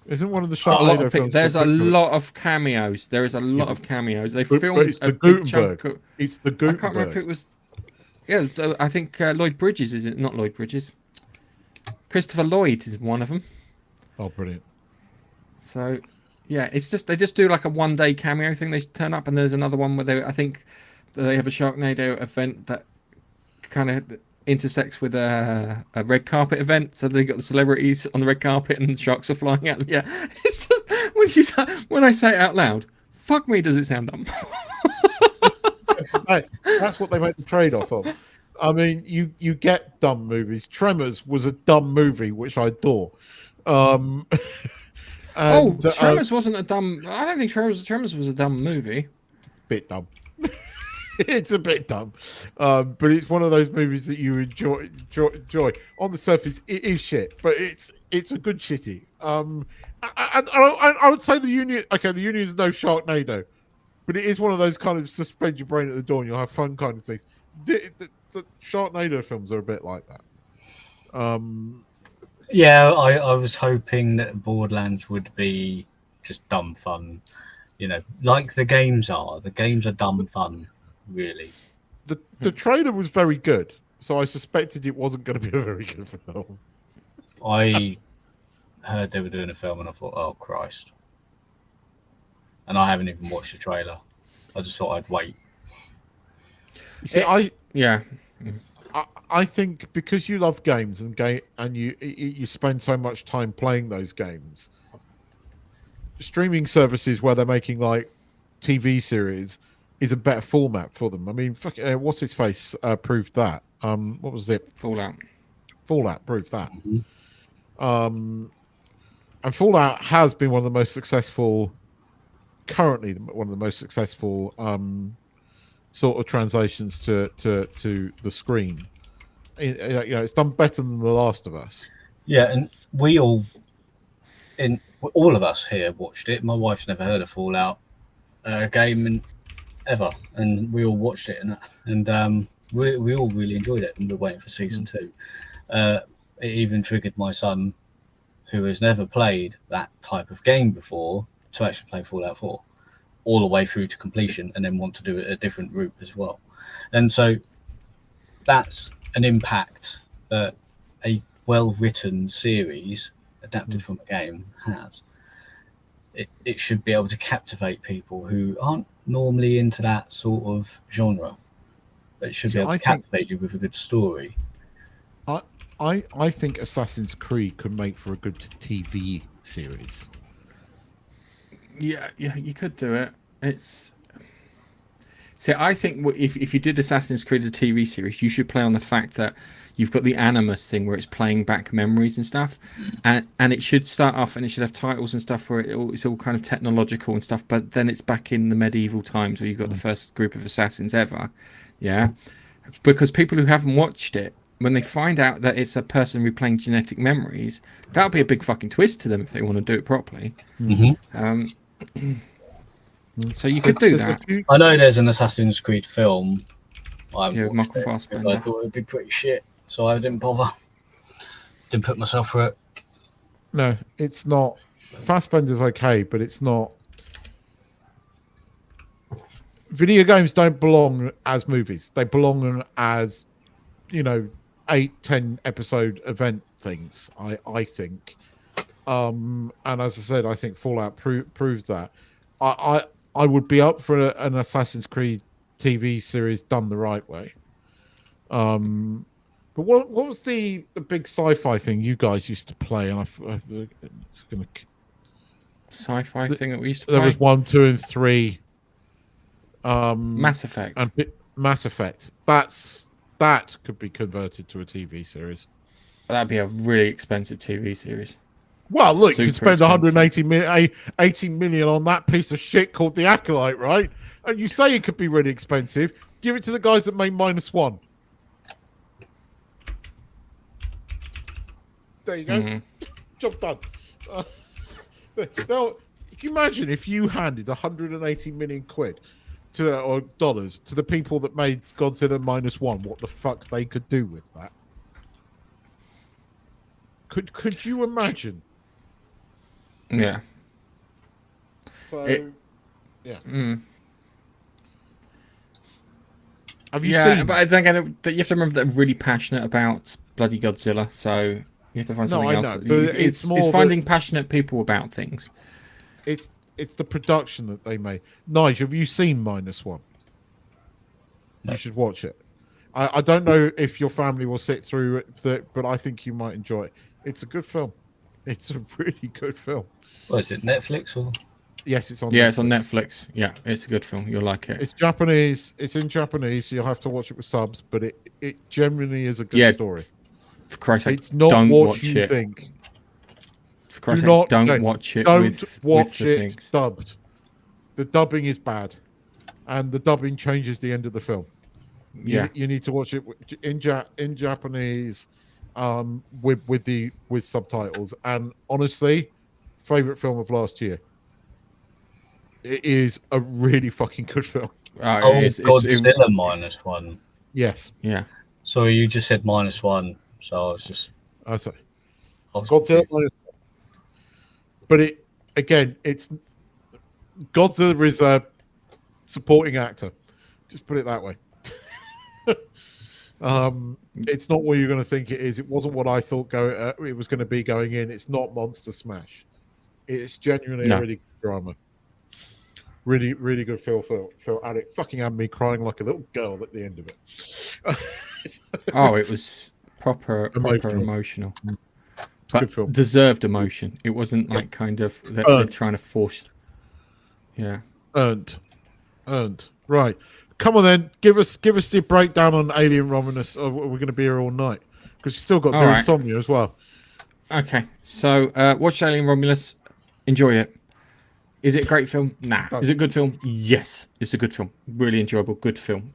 C: Isn't one of the Sharknado films?
A: There's a lot of cameos. There is a lot of cameos. They filmed
C: it's the Gutenberg. It's the Gutenberg.
A: I can't remember if it was. Yeah, I think Lloyd Bridges is it? Not Lloyd Bridges. Christopher Lloyd is one of them.
C: Oh, brilliant!
A: So, yeah, it's just they just do like a one-day cameo thing. They turn up, and there's another one where I think they have a Sharknado event that kind of intersects with a red carpet event. So they got the celebrities on the red carpet, and the sharks are flying out. Yeah, it's just when I say it out loud, fuck me, does it sound dumb?
C: Hey, that's what they make the trade-off of. I mean, you get dumb movies. Tremors was a dumb movie, which I adore.
A: Tremors wasn't a dumb. I don't think Tremors was a dumb movie.
C: Bit dumb. It's a bit dumb, but it's one of those movies that you enjoy. On the surface, it is shit, but it's a good shitty. I would say the Union. Okay, the Union is no Sharknado, but it is one of those kind of suspend your brain at the door and you'll have fun kind of things. The Sharknado films are a bit like that.
B: Yeah, I was hoping that Borderlands would be just dumb fun, like the games are. The games are dumb fun, really.
C: The trailer was very good, so I suspected it wasn't going to be a very good film.
B: I heard they were doing a film and I thought, oh Christ. And I haven't even watched the trailer. I just thought I'd wait.
C: You see,
A: I
C: think because you love games and you spend so much time playing those games, streaming services where they're making like TV series is a better format for them. I mean, what's his face proved that. What was it?
A: Fallout
C: proved that. Mm-hmm. And Fallout has been one of the most successful. Currently, one of the most successful sort of translations to the screen. It's done better than The Last of Us.
B: Yeah, and all of us here watched it. My wife's never heard of Fallout game ever, and we all watched it, and we all really enjoyed it, and we're waiting for season 2. It even triggered my son, who has never played that type of game before, to actually play Fallout 4 all the way through to completion, and then want to do it a different route as well. And so that's an impact that a well-written series adapted from a game has, it should be able to captivate people who aren't normally into that sort of genre. But it should be able to captivate you with a good story.
C: I think Assassin's Creed could make for a good TV series.
A: Yeah, you could do it. I think if you did Assassin's Creed as a TV series, you should play on the fact that you've got the Animus thing where it's playing back memories and stuff, and it should start off and it should have titles and stuff where it's all kind of technological and stuff, but then it's back in the medieval times where you've got the first group of assassins ever. Yeah, because people who haven't watched it, when they find out that it's a person replaying genetic memories, that'll be a big fucking twist to them if they want to do it properly. So you could do that.
B: I know there's an Assassin's Creed film.
A: Michael Fassbender.
B: I thought it would be pretty shit, so I didn't bother. Didn't put myself through it.
C: No, it's not. Fassbender's okay, but it's not. Video games don't belong as movies. They belong as, 8-10 episode event things. I think, and as I said, I think Fallout proves that. I would be up for an Assassin's Creed TV series done the right way. But what was the big sci-fi thing you guys used to play? And it's gonna
A: sci-fi thing that we used to play.
C: There was 1, 2, and 3.
A: Mass Effect.
C: And Mass Effect. That could be converted to a TV series.
A: That'd be a really expensive TV series.
C: Well, look,
A: Super
C: you could spend 180 million on that piece of shit called The Acolyte, right? And you say it could be really expensive. Give it to the guys that made -1. There you go. Job done. Now, can you imagine if you handed 180 million quid or dollars to the people that made Godzilla -1? What the fuck they could do with that? Could you imagine?
A: Yeah.
C: So, yeah.
A: Have you seen? But then again, you have to remember that they're really passionate about bloody Godzilla, so you have to find something else. It's finding passionate people about things.
C: It's the production that they made. Nigel, have you seen -1? No. You should watch it. I don't know if your family will sit through it, but I think you might enjoy it. It's a good film. It's a really good film.
B: What is it, Netflix or?
C: Yes, it's on.
A: Yeah,
C: Netflix.
A: it's on Netflix. Yeah, it's a good film. You'll like it.
C: It's Japanese. It's in Japanese, so you'll have to watch it with subs. But it genuinely is a good story.
A: For Christ's sake,
C: it's not
A: don't
C: what
A: watch
C: you
A: it.
C: think.
A: For Christ's sake, don't watch it.
C: Don't watch
A: with the
C: it
A: things.
C: dubbed. The dubbing is bad, and the dubbing changes the end of the film.
A: Yeah,
C: you need to watch it in Japanese, with subtitles. And honestly, favorite film of last year. It is a really fucking good film.
B: Godzilla -1.
C: Yes.
A: Yeah.
B: Sorry, you just said -1, so I was just.
C: Oh, sorry. Godzilla -1. But it's Godzilla is a supporting actor. Just put it that way. It's not what you're going to think it is. It wasn't what I thought it was going to be going in. It's not Monster Smash. It's genuinely a really good drama. Really, really good film. And it fucking had me crying like a little girl at the end of it.
A: It was proper emotional. But deserved emotion. It wasn't like kind of they're trying to force. Yeah.
C: Earned. Right. Come on then. Give us the breakdown on Alien Romulus. We're going to be here all night because we've still got to do Insomnia as well.
A: Okay. So watch Alien Romulus. Enjoy it. Is it a great film? Nah. Is it a good film? Yes. It's a good film. Really enjoyable. Good film.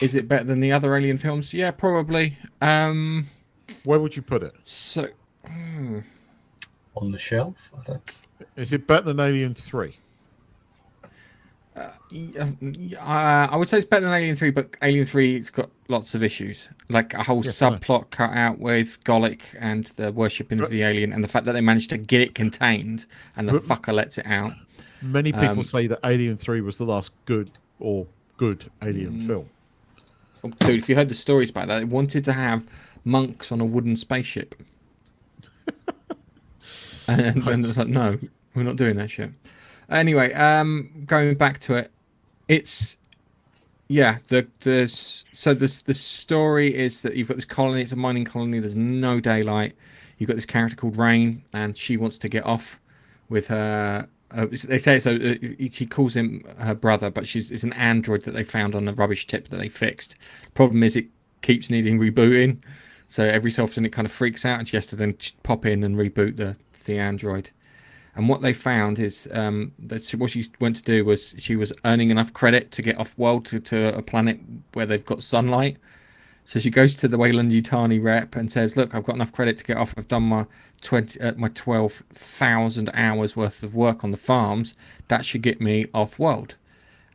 A: Is it better than the other Alien films? Yeah, probably.
C: Where would you put it?
A: So,
B: on the shelf.
C: Is it better than Alien 3?
A: I would say it's better than Alien 3, but Alien 3 it's got lots of issues, like a whole subplot cut out with Golic and the worshipping of the alien, and the fact that they managed to get it contained, and the fucker lets it out.
C: Many people say that Alien 3 was the last good Alien film.
A: dude, if you heard the stories about that, they wanted to have monks on a wooden spaceship. and it's like, no, we're not doing that shit. Anyway, going back to it, it's the story is that you've got this colony. It's a mining colony. There's no daylight. You've got this character called Rain, and she wants to get off with her. They say so. She calls him her brother, but it's an android that they found on a rubbish tip that they fixed. The problem is it keeps needing rebooting, so every so often it kind of freaks out, and she has to then pop in and reboot the android. And what they found is that what she went to do was she was earning enough credit to get off world to a planet where they've got sunlight. So she goes to the Weyland-Yutani rep and says, "Look, I've got enough credit to get off. I've done my 12,000 hours worth of work on the farms. That should get me off world."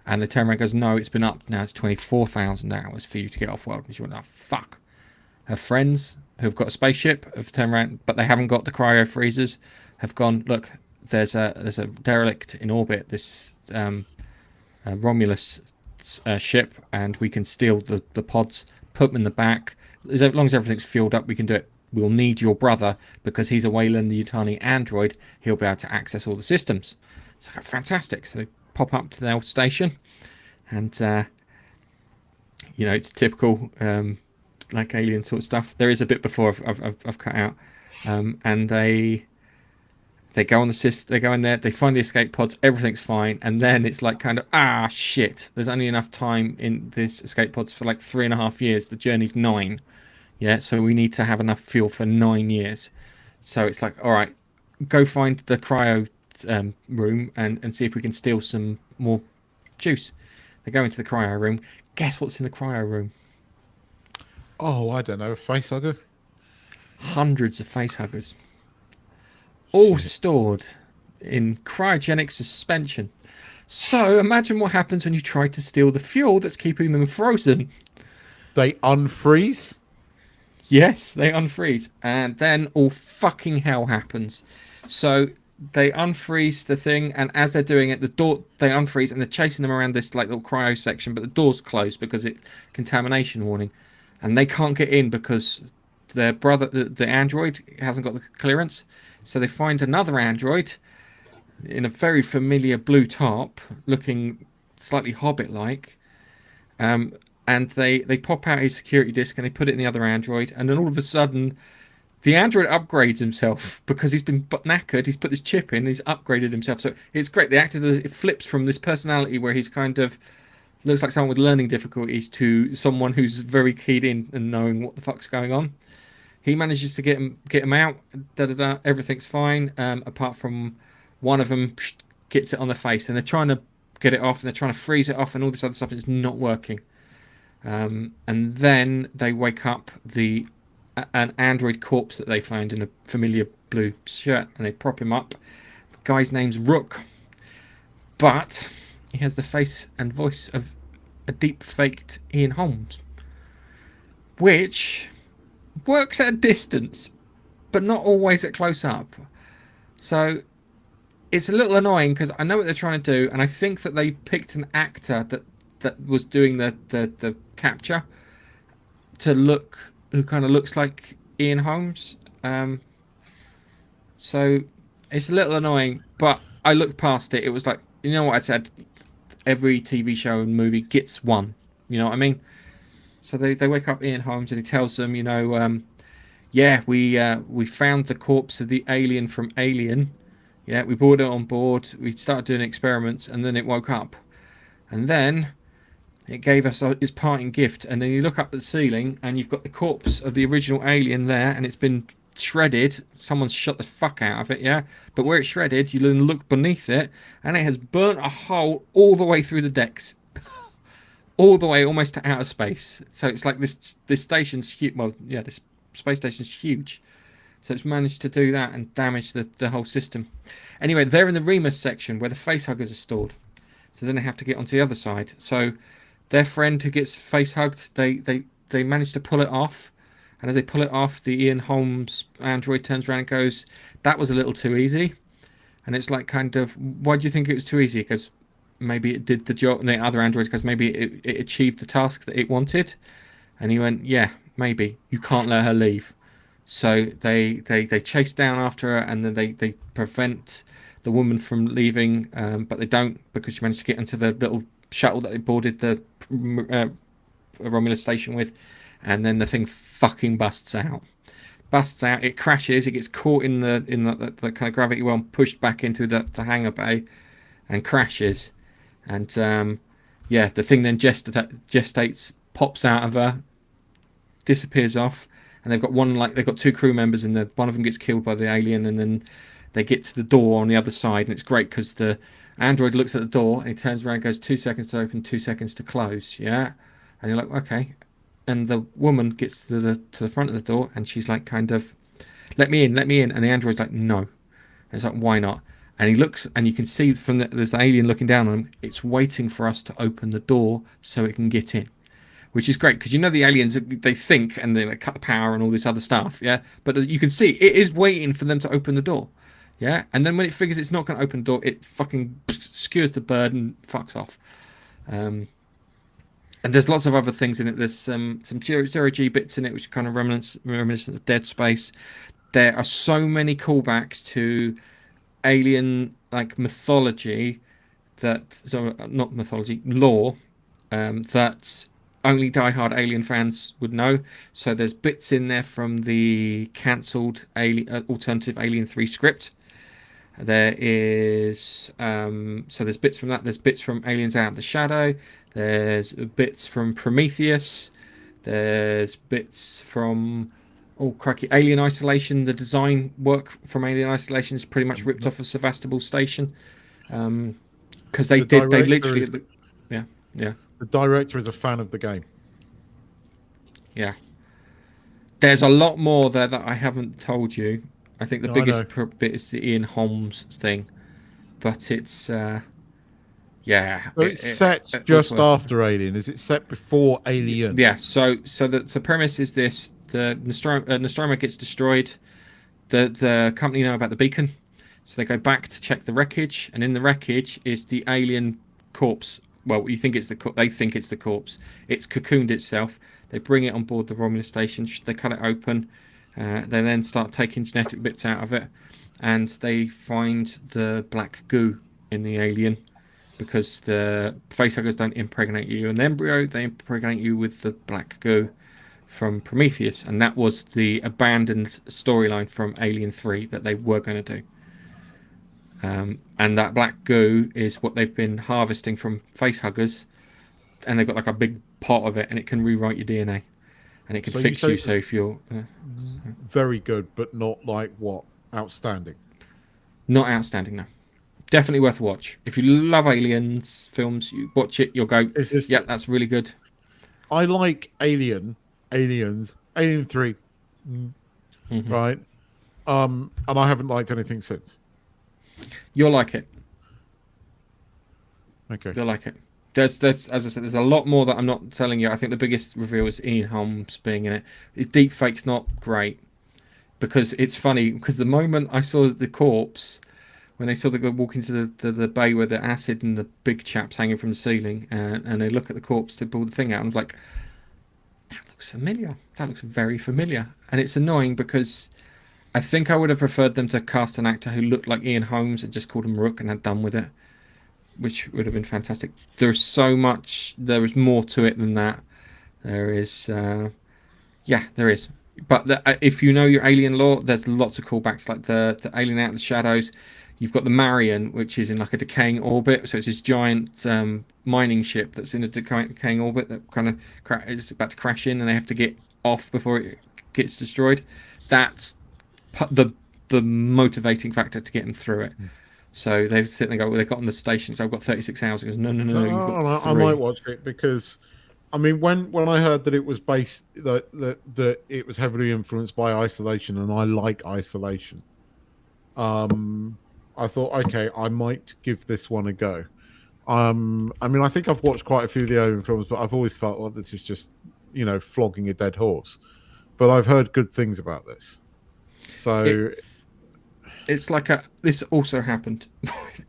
A: And the turn around goes, "No, it's been up now. It's 24,000 hours for you to get off world." And she went, "Oh fuck." Her friends who've got a spaceship have turned around, but they haven't got the cryo freezers. Have gone, "Look, there's a derelict in orbit. This Romulus ship, and we can steal the pods." Put them in the back. As long as everything's fueled up, we can do it. We'll need your brother because he's a Weyland-Yutani android. He'll be able to access all the systems. It's like, fantastic. So they pop up to their station, and it's typical like alien sort of stuff. There is a bit before I've cut out, and they go on the system. They go in there. They find the escape pods. Everything's fine, and then it's like kind of shit. There's only enough time in this escape pods for like 3.5 years. The journey's 9. Yeah, so we need to have enough fuel for 9 years. So it's like, all right, go find the cryo room and see if we can steal some more juice. They go into the cryo room. Guess what's in the cryo room?
C: Oh, I don't know. A facehugger?
A: Hundreds of facehuggers. All stored in cryogenic suspension. So imagine what happens when you try to steal the fuel that's keeping them frozen.
C: They unfreeze?
A: Yes, they unfreeze. And then all fucking hell happens. So they unfreeze the thing, and as they're doing it, the door, they unfreeze, and they're chasing them around this like little cryo section, but the door's closed because it's contamination warning. And they can't get in because their brother, the android, hasn't got the clearance. So they find another android in a very familiar blue top, looking slightly Hobbit-like. And they pop out his security disc and they put it in the other android. And then all of a sudden, the android upgrades himself because he's been knackered. He's put this chip in. He's upgraded himself. So it's great. The actor it flips from this personality where he's kind of looks like someone with learning difficulties to someone who's very keyed in and knowing what the fuck's going on. He manages to get him out. Everything's fine. Apart from one of them gets it on the face, and they're trying to get it off, and they're trying to freeze it off, and all this other stuff. And it's not working. And then they wake up an android corpse that they found in a familiar blue shirt, and they prop him up. The guy's name's Rook, but he has the face and voice of a deep-faked Ian Holmes, which works at a distance, but not always at close up. So it's a little annoying because I know what they're trying to do, and I think that they picked an actor that was doing the capture to look, who kind of looks like Ian Holmes. So it's a little annoying, but I looked past it. It was like, you know what I said? Every TV show and movie gets one. You know what I mean? So they wake up Ian Holmes and he tells them, we found the corpse of the alien from Alien. Yeah, we brought it on board. We started doing experiments, and then it woke up. And then it gave us its parting gift. And then you look up at the ceiling, and you've got the corpse of the original alien there, and it's been shredded. Someone's shot the fuck out of it, yeah? But where it's shredded, you then look beneath it, and it has burnt a hole all the way through the decks. All the way almost to outer space. So it's like this station's huge. Well, yeah, this space station's huge. So it's managed to do that and damage the whole system. Anyway, they're in the Remus section where the facehuggers are stored. So then they have to get onto the other side. So their friend who gets facehugged, they manage to pull it off. And as they pull it off, the Ian Holmes android turns around and goes, "That was a little too easy." And it's like kind of, why do you think it was too easy? Because maybe it did the job, and the other androids goes, maybe it achieved the task that it wanted. And he went, yeah, maybe. You can't let her leave. So they chase down after her, and then they prevent the woman from leaving, but they don't, because she managed to get into the little shuttle that they boarded the Romulus station with, and then the thing fucking busts out. It crashes, it gets caught in the kind of gravity well, pushed back into the hangar bay, and crashes. And the thing then gestates, pops out of her, disappears off, and they've got two crew members, and one of them gets killed by the alien, and then they get to the door on the other side, and it's great because the android looks at the door and he turns around and goes 2 seconds to open, 2 seconds to close, yeah? And you're like, okay. And the woman gets to the front of the door, and she's like, kind of, let me in. And the android's like, no. And it's like, why not? And he looks, and you can see from there's the alien looking down on him. It's waiting for us to open the door so it can get in, which is great because the aliens, they think, and they cut the power and all this other stuff, yeah. But you can see it is waiting for them to open the door, yeah. And then when it figures it's not going to open the door, it fucking skewers the bird and fucks off. And there's lots of other things in it. There's some zero-G bits in it, which are kind of reminiscent of Dead Space. There are so many callbacks to alien mythology lore that only diehard Alien fans would know. So there's bits in there from the cancelled alternative Alien 3 script. There is there's bits from that. There's bits from Aliens Out of the Shadow. There's bits from Prometheus. There's bits from Alien Isolation. The design work from Alien Isolation is pretty much ripped off of Sevastopol Station, because they literally.
C: The director is a fan of the game.
A: Yeah. There's a lot more there that I haven't told you. I think the biggest bit is the Ian Holmes thing, but it's yeah.
C: So it's set just after Alien. Is it set before Alien?
A: Yeah. So the premise is this: the Nostromo gets destroyed. The company know about the beacon, so they go back to check the wreckage, and in the wreckage is the alien corpse. Well, they think it's the corpse. It's cocooned itself. They bring it on board the Romulus station. They cut it open. They then start taking genetic bits out of it, and they find the black goo in the alien, because the facehuggers don't impregnate you in the embryo, they impregnate you with the black goo from Prometheus, and that was the abandoned storyline from Alien 3 that they were going to do. And that black goo is what they've been harvesting from facehuggers, and they've got a big pot of it, and it can rewrite your DNA, and it can fix you. So if you're
C: very good, but not outstanding.
A: Not outstanding, no. Definitely worth a watch. If you love Aliens films, you watch it, you'll go, yeah, that's really good.
C: I like Aliens, Alien 3, right? And I haven't liked anything since.
A: You'll like it.
C: Okay.
A: You'll like it. There's as I said, there's a lot more that I'm not telling you. I think the biggest reveal is Ian Holmes being in it. Deepfake's not great, because it's funny, because the moment I saw the corpse, when they saw the guy walk into the bay where the acid and the big chaps hanging from the ceiling, and they look at the corpse to pull the thing out, and I'm like, that looks familiar. That looks very familiar. And it's annoying because I think I would have preferred them to cast an actor who looked like Ian Holmes and just called him Rook and had done with it, which would have been fantastic. There's so much. There is more to it than that. There is, there is. But if you know your Alien lore, there's lots of callbacks, like the Alien Out of the Shadows. You've got the Marion, which is in a decaying orbit. So it's this giant mining ship that's in a decaying orbit that kind of is about to crash in, and they have to get off before it gets destroyed. That's the motivating factor to get them through it. So they sit and go, well, they got on the station, so I've got 36 hours. It goes, no, you've got 3.
C: I might watch it, because I mean, when I heard that it was based that it was heavily influenced by Isolation, and I like Isolation, I thought, okay, I might give this one a go. I mean, I think I've watched quite a few of the Alien films, but I've always felt, well, this is just, flogging a dead horse. But I've heard good things about this. So
A: it's like this also happened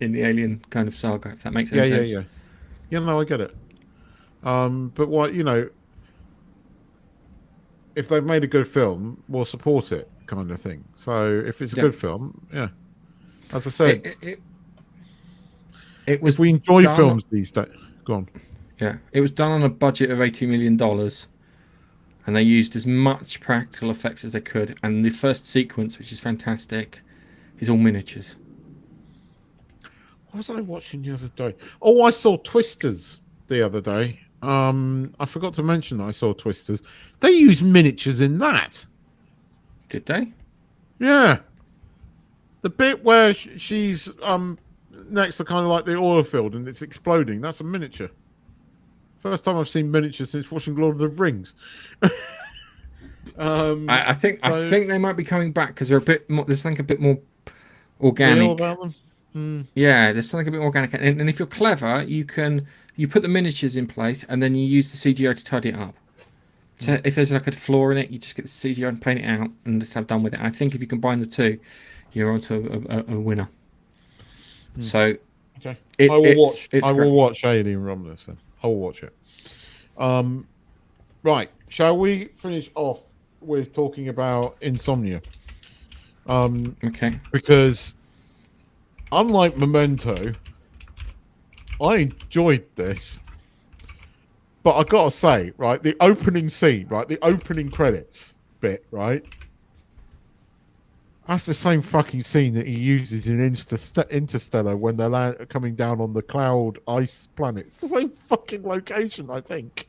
A: in the Alien kind of saga, if that makes
C: Yeah,
A: any sense.
C: Yeah, no, I get it. But what, if they've made a good film, we'll support it, kind of thing. So if it's a good film, yeah. As I said,
A: it was.
C: If we enjoy films these days, go on.
A: Yeah, it was done on a budget of $80 million, and they used as much practical effects as they could. And the first sequence, which is fantastic, is all miniatures.
C: What was I watching the other day? Oh, I saw Twisters the other day. I forgot to mention that I saw Twisters. They use miniatures in that.
A: Did they?
C: Yeah. The bit where she's next to kind of like the oil field and it's exploding, that's a miniature. First time I've seen miniatures since watching Lord of the Rings.
A: I think they might be coming back because they're a bit more. There's something a bit more organic.
C: Real about them?
A: Yeah, there's something a bit more organic, and if you're clever, you put the miniatures in place, and then you use the CGI to tidy it up. So if there's like a flaw in it, you just get the CGI and paint it out, and just have done with it. I think if you combine the two, you're onto a winner. So,
C: okay, I will watch Alien Romulus then. I will watch it. Right, shall we finish off with talking about Insomnia?
A: Okay.
C: Because unlike Memento, I enjoyed this. But I gotta say, right, the opening scene, right, the opening credits bit, right, that's the same fucking scene that he uses in Interstellar when they're coming down on the cloud ice planet. It's the same fucking location, I think.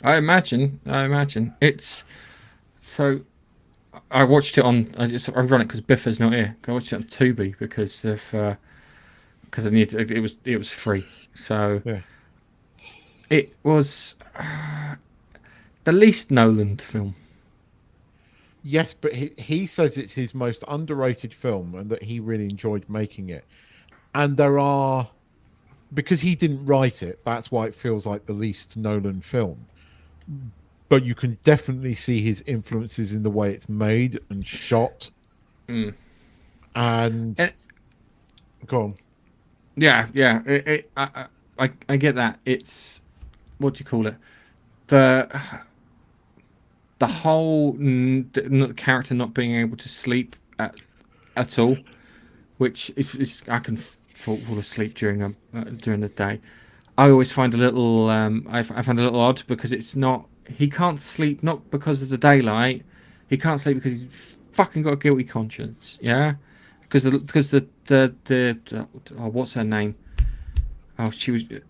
A: I imagine. It's so. I watched it on. It's ironic because Biffa's not here. I watched it on Tubi because I needed. It was free, so
C: yeah.
A: It was the least Nolan film.
C: Yes, but he says it's his most underrated film and that he really enjoyed making it. And because he didn't write it, that's why it feels like the least Nolan film. But you can definitely see his influences in the way it's made and shot. And go on.
A: Yeah. I get that. It's, what do you call it? The whole character not being able to sleep at all, which if I can fall asleep during the day. I always find a little I find a little odd because it's not, he can't sleep not because of the daylight, he can't sleep because he's fucking got a guilty conscience. Yeah, because the what's her name? Oh, she was the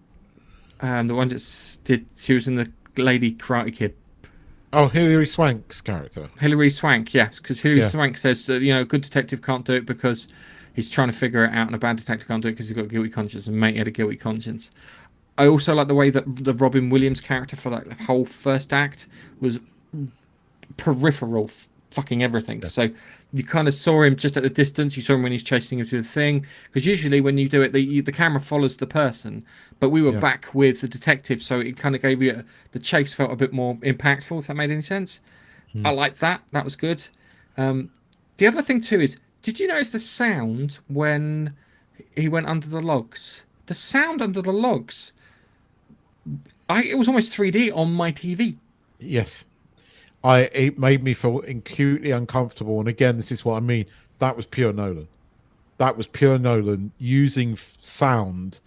A: one that she was in the Lady Karate Kid.
C: Oh, Hilary Swank's character.
A: Hilary Swank, yes, because Hilary Swank says that a good detective can't do it because he's trying to figure it out, and a bad detective can't do it because he's got a guilty conscience, and mate had a guilty conscience. I also like the way that the Robin Williams character for like the whole first act was peripheral, fucking everything. Yeah. So you kind of saw him just at a distance. You saw him when he's chasing him through the thing, because usually when you do it, the camera follows the person. But we were back with the detective, so it kind of gave you the chase felt a bit more impactful. If that made any sense, I liked that. That was good. The other thing too is, did you notice the sound when he went under the logs? The sound under the logs. It was almost 3D on my TV.
C: Yes. It made me feel acutely uncomfortable. And again, this is what I mean. That was pure Nolan. That was pure Nolan using sound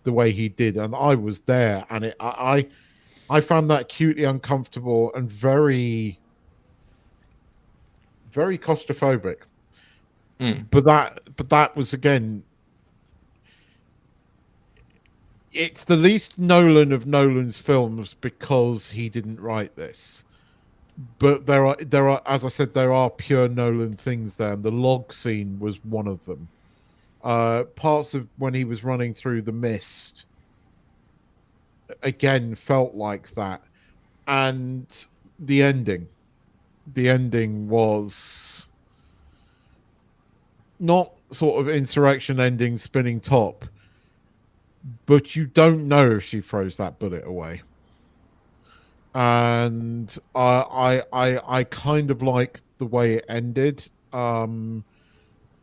C: the way he did. And I was there. And I found that acutely uncomfortable and very, very claustrophobic. But that was, again, it's the least Nolan of Nolan's films because he didn't write this. But there are, as I said, there are pure Nolan things there, and the log scene was one of them. Parts of when he was running through the mist, again, felt like that. And the ending was not sort of insurrection ending, spinning top, but you don't know if she throws that bullet away. And I kind of like the way it ended.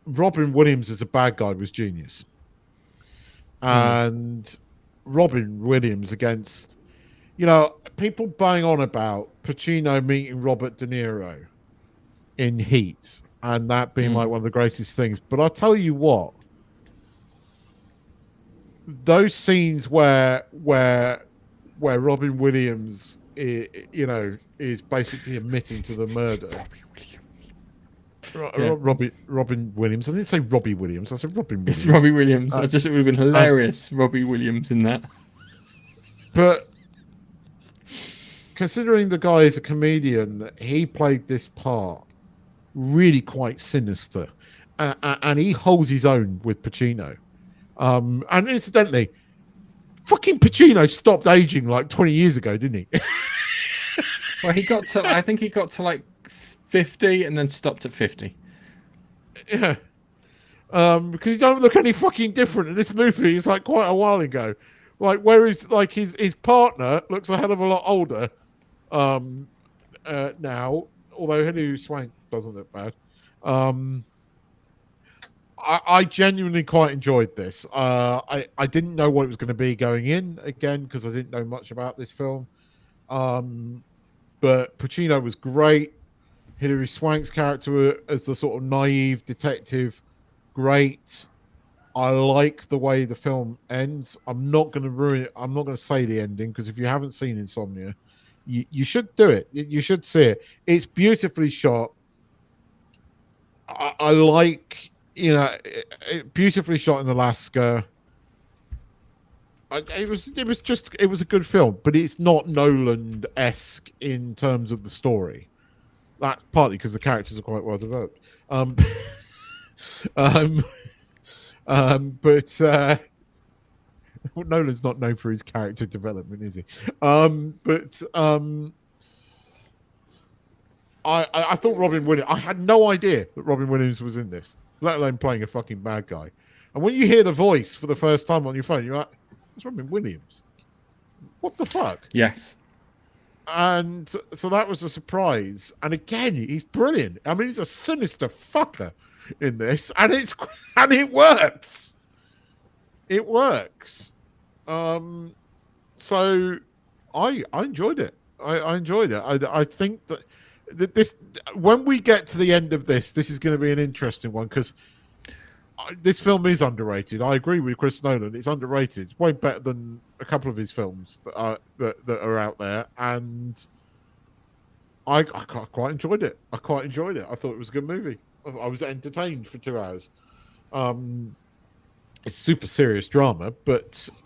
C: Robin Williams as a bad guy was genius. And Robin Williams against, people bang on about Pacino meeting Robert De Niro in Heat and that being like one of the greatest things. But I'll tell you what, those scenes where Robin Williams, is basically admitting to the murder. Robin Williams. I didn't say Robbie Williams. I said Robin Williams.
A: It's Robbie Williams. I just, it would have been hilarious, Robbie Williams in that.
C: But considering the guy is a comedian, he played this part really quite sinister. And he holds his own with Pacino. And incidentally, fucking Pacino stopped aging like 20 years ago, didn't he?
A: Well, I think he got to like 50 and then stopped at 50.
C: Yeah. Because he don't look any fucking different in this movie. It's like quite a while ago. Like, whereas like his partner looks a hell of a lot older now, although Hilary Swank doesn't look bad. I genuinely quite enjoyed this. I didn't know what it was going to be going in, again, because I didn't know much about this film. But Pacino was great. Hilary Swank's character as the sort of naive detective, great. I like the way the film ends. I'm not going to ruin it. I'm not going to say the ending, because if you haven't seen Insomnia, you should do it. You should see it. It's beautifully shot. I like, beautifully shot in Alaska. It was a good film, but it's not Nolan-esque in terms of the story. That's partly because the characters are quite well developed. But Nolan's not known for his character development, is he? I thought Robin Williams. I had no idea that Robin Williams was in this, let alone playing a fucking bad guy. And when you hear the voice for the first time on your phone, you're like, "It's Robin Williams. What the fuck?"
A: Yes.
C: And so that was a surprise. And again, he's brilliant. I mean, he's a sinister fucker in this, and it works. It works. So I enjoyed it. I enjoyed it. I think that this, when we get to the end of this is going to be an interesting one, because this film is underrated. I agree with Chris Nolan. It's underrated. It's way better than a couple of his films that are out there, and I quite enjoyed it. I thought it was a good movie. I was entertained for 2 hours. It's super serious drama, but it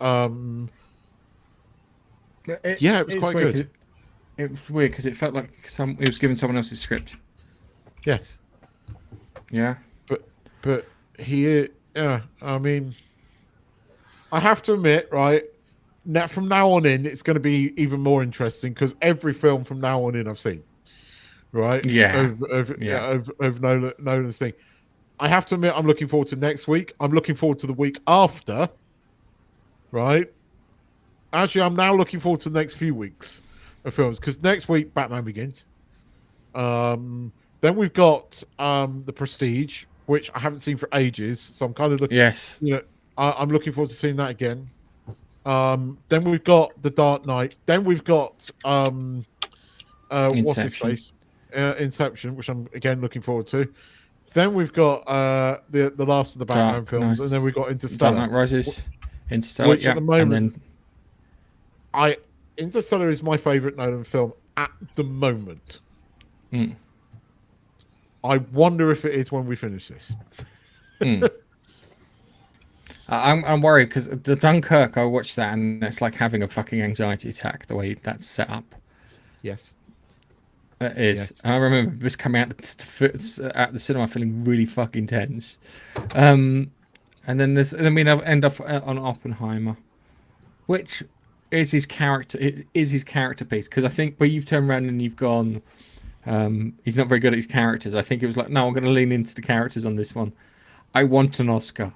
C: was quite good.
A: It was weird because it felt like it was given someone else's script.
C: Yes.
A: Yeah.
C: But he, I mean, I have to admit, right, now from now on in, it's going to be even more interesting, because every film from now on in I've seen, right?
A: Yeah.
C: Of Nolan's thing. I have to admit, I'm looking forward to next week. I'm looking forward to the week after, right? Actually, I'm now looking forward to the next few weeks of films, because next week Batman Begins. Then we've got The Prestige, which I haven't seen for ages, so I'm kind of looking.
A: Yes.
C: I'm looking forward to seeing that again. Then we've got The Dark Knight. Then we've got what's his face, Inception, which I'm again looking forward to. Then we've got the last of the Batman films, and then we've got Interstellar.
A: Dark Knight Rises, Interstellar,
C: which at the moment, Interstellar is my favourite Nolan film at the moment. I wonder if it is when we finish this.
A: I'm worried, because the Dunkirk, I watched that, and it's like having a fucking anxiety attack the way that's set up.
C: Yes.
A: It is. Yes. And I remember just coming out at the cinema feeling really fucking tense. And then we end up on Oppenheimer, which is his character. It is his character piece, because I think where you've turned around and you've gone, he's not very good at his characters. I think it was like, no, I'm going to lean into the characters on this one. I want an Oscar.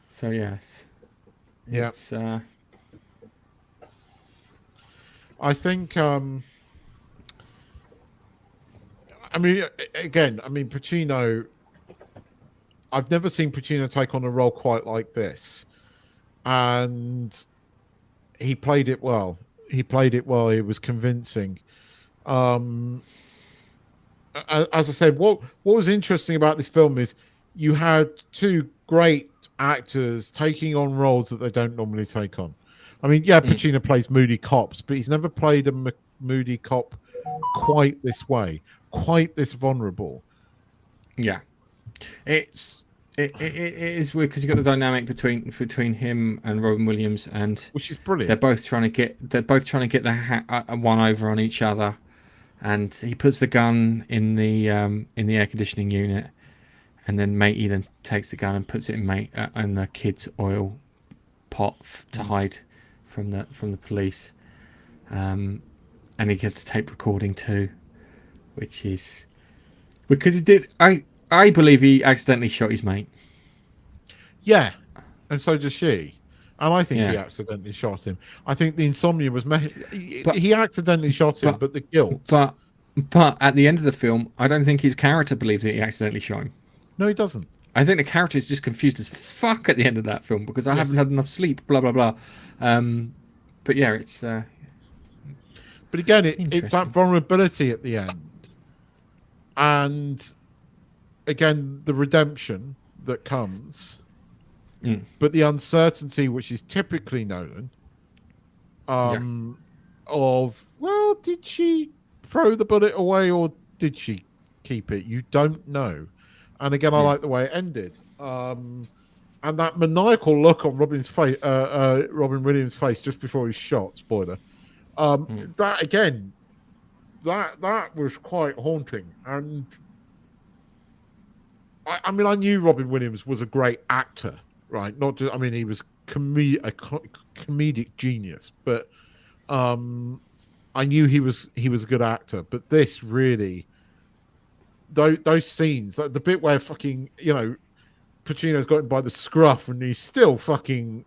A: So yes.
C: Yeah.
A: It's,
C: I think I mean, again, Pacino. I've never seen Pacino take on a role quite like this, and he played it well. He was convincing. As I said, what was interesting about this film is you had two great actors taking on roles that they don't normally take on. I mean, yeah, Pacino plays moody cops, but he's never played a moody cop quite this way, quite this vulnerable.
A: Yeah, it is weird because you've got the dynamic between him and Robin Williams, and
C: which is brilliant.
A: They're both trying to get the one over on each other, and he puts the gun in the air conditioning unit, and then Matey then takes the gun and puts it in the kid's oil pot to hide from the police, and he gets the tape recording too, which is because he did. I believe he accidentally shot his mate.
C: Yeah, and so does she. And I think he accidentally shot him. I think the insomnia was... he accidentally shot him, but the guilt...
A: But at the end of the film, I don't think his character believes that he accidentally shot him.
C: No, he doesn't.
A: I think the character is just confused as fuck at the end of that film because I haven't had enough sleep, blah, blah, blah. But yeah, it's...
C: but again, it's that vulnerability at the end. And again, the redemption that comes... But the uncertainty, which is typically Nolan, of, well, did she throw the bullet away or did she keep it? You don't know. And again, I like the way it ended. And that maniacal look on Robin Williams' face just before he's shot, spoiler. That, again, that was quite haunting. And I mean, I knew Robin Williams was a great actor. Right, not just. I mean, he was a comedic genius, but I knew he was a good actor. But this really, those scenes, like the bit where fucking Pacino's got him by the scruff and he's still fucking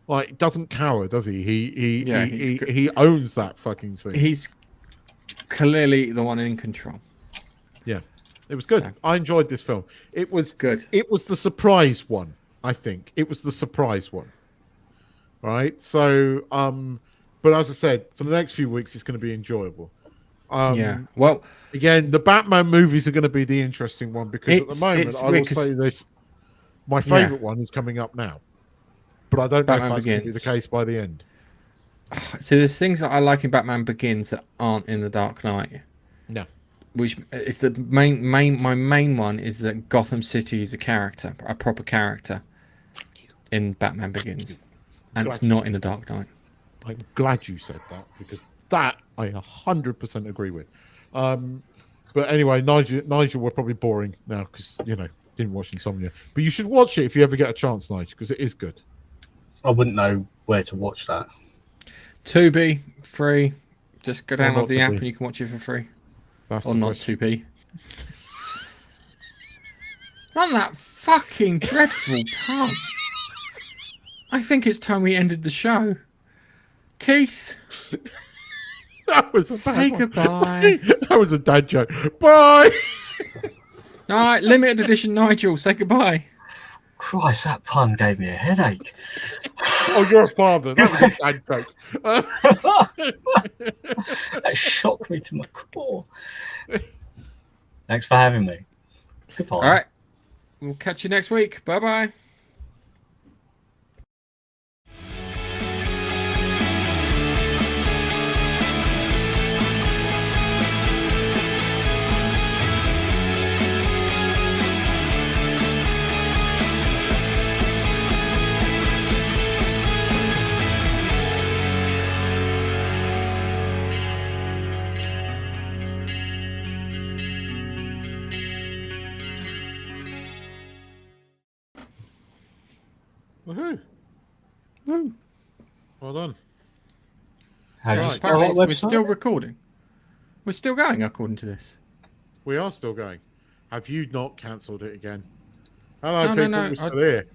C: like doesn't cower, does he? He owns that fucking scene.
A: He's clearly the one in control.
C: Yeah, it was good. So, I enjoyed this film. It was
A: good.
C: It was the surprise one. I think it was the surprise one, right? So, but as I said, for the next few weeks, it's going to be enjoyable.
A: Well,
C: again, the Batman movies are going to be the interesting one because at the moment, I will say this: my favorite one is coming up now, but I don't know if that's going to be the case by the end.
A: So there's things that I like in Batman Begins that aren't in The Dark Knight.
C: No.
A: Which is the my main one is that Gotham City is a proper character in Batman Begins, and it's not in The Dark Knight.
C: I'm glad you said that because that I 100% agree with. But anyway, Nigel, we're probably boring now because didn't watch Insomnia, but you should watch it if you ever get a chance, Nigel, because it is good.
B: I wouldn't know where to watch that.
A: Tubi free. Just go download the app and you can watch it for free.
C: That's
A: or not 2p. Not that fucking dreadful pun. I think it's time we ended the show. Keith.
C: That was a
A: say goodbye.
C: That was a dad joke. Bye.
A: All right, limited edition Nigel. Say goodbye.
B: Christ, that pun gave me a headache.
C: Oh, you're a father. That was a dad joke.
B: That shocked me to my core. Thanks for having me. Goodbye.
A: All right. We'll catch you next week. Bye-bye.
C: Woohoo! Woo! Well done.
A: Apparently we're still recording. We're still going, according to this.
C: We are still going. Have you not cancelled it again? Hello, people. We're still here.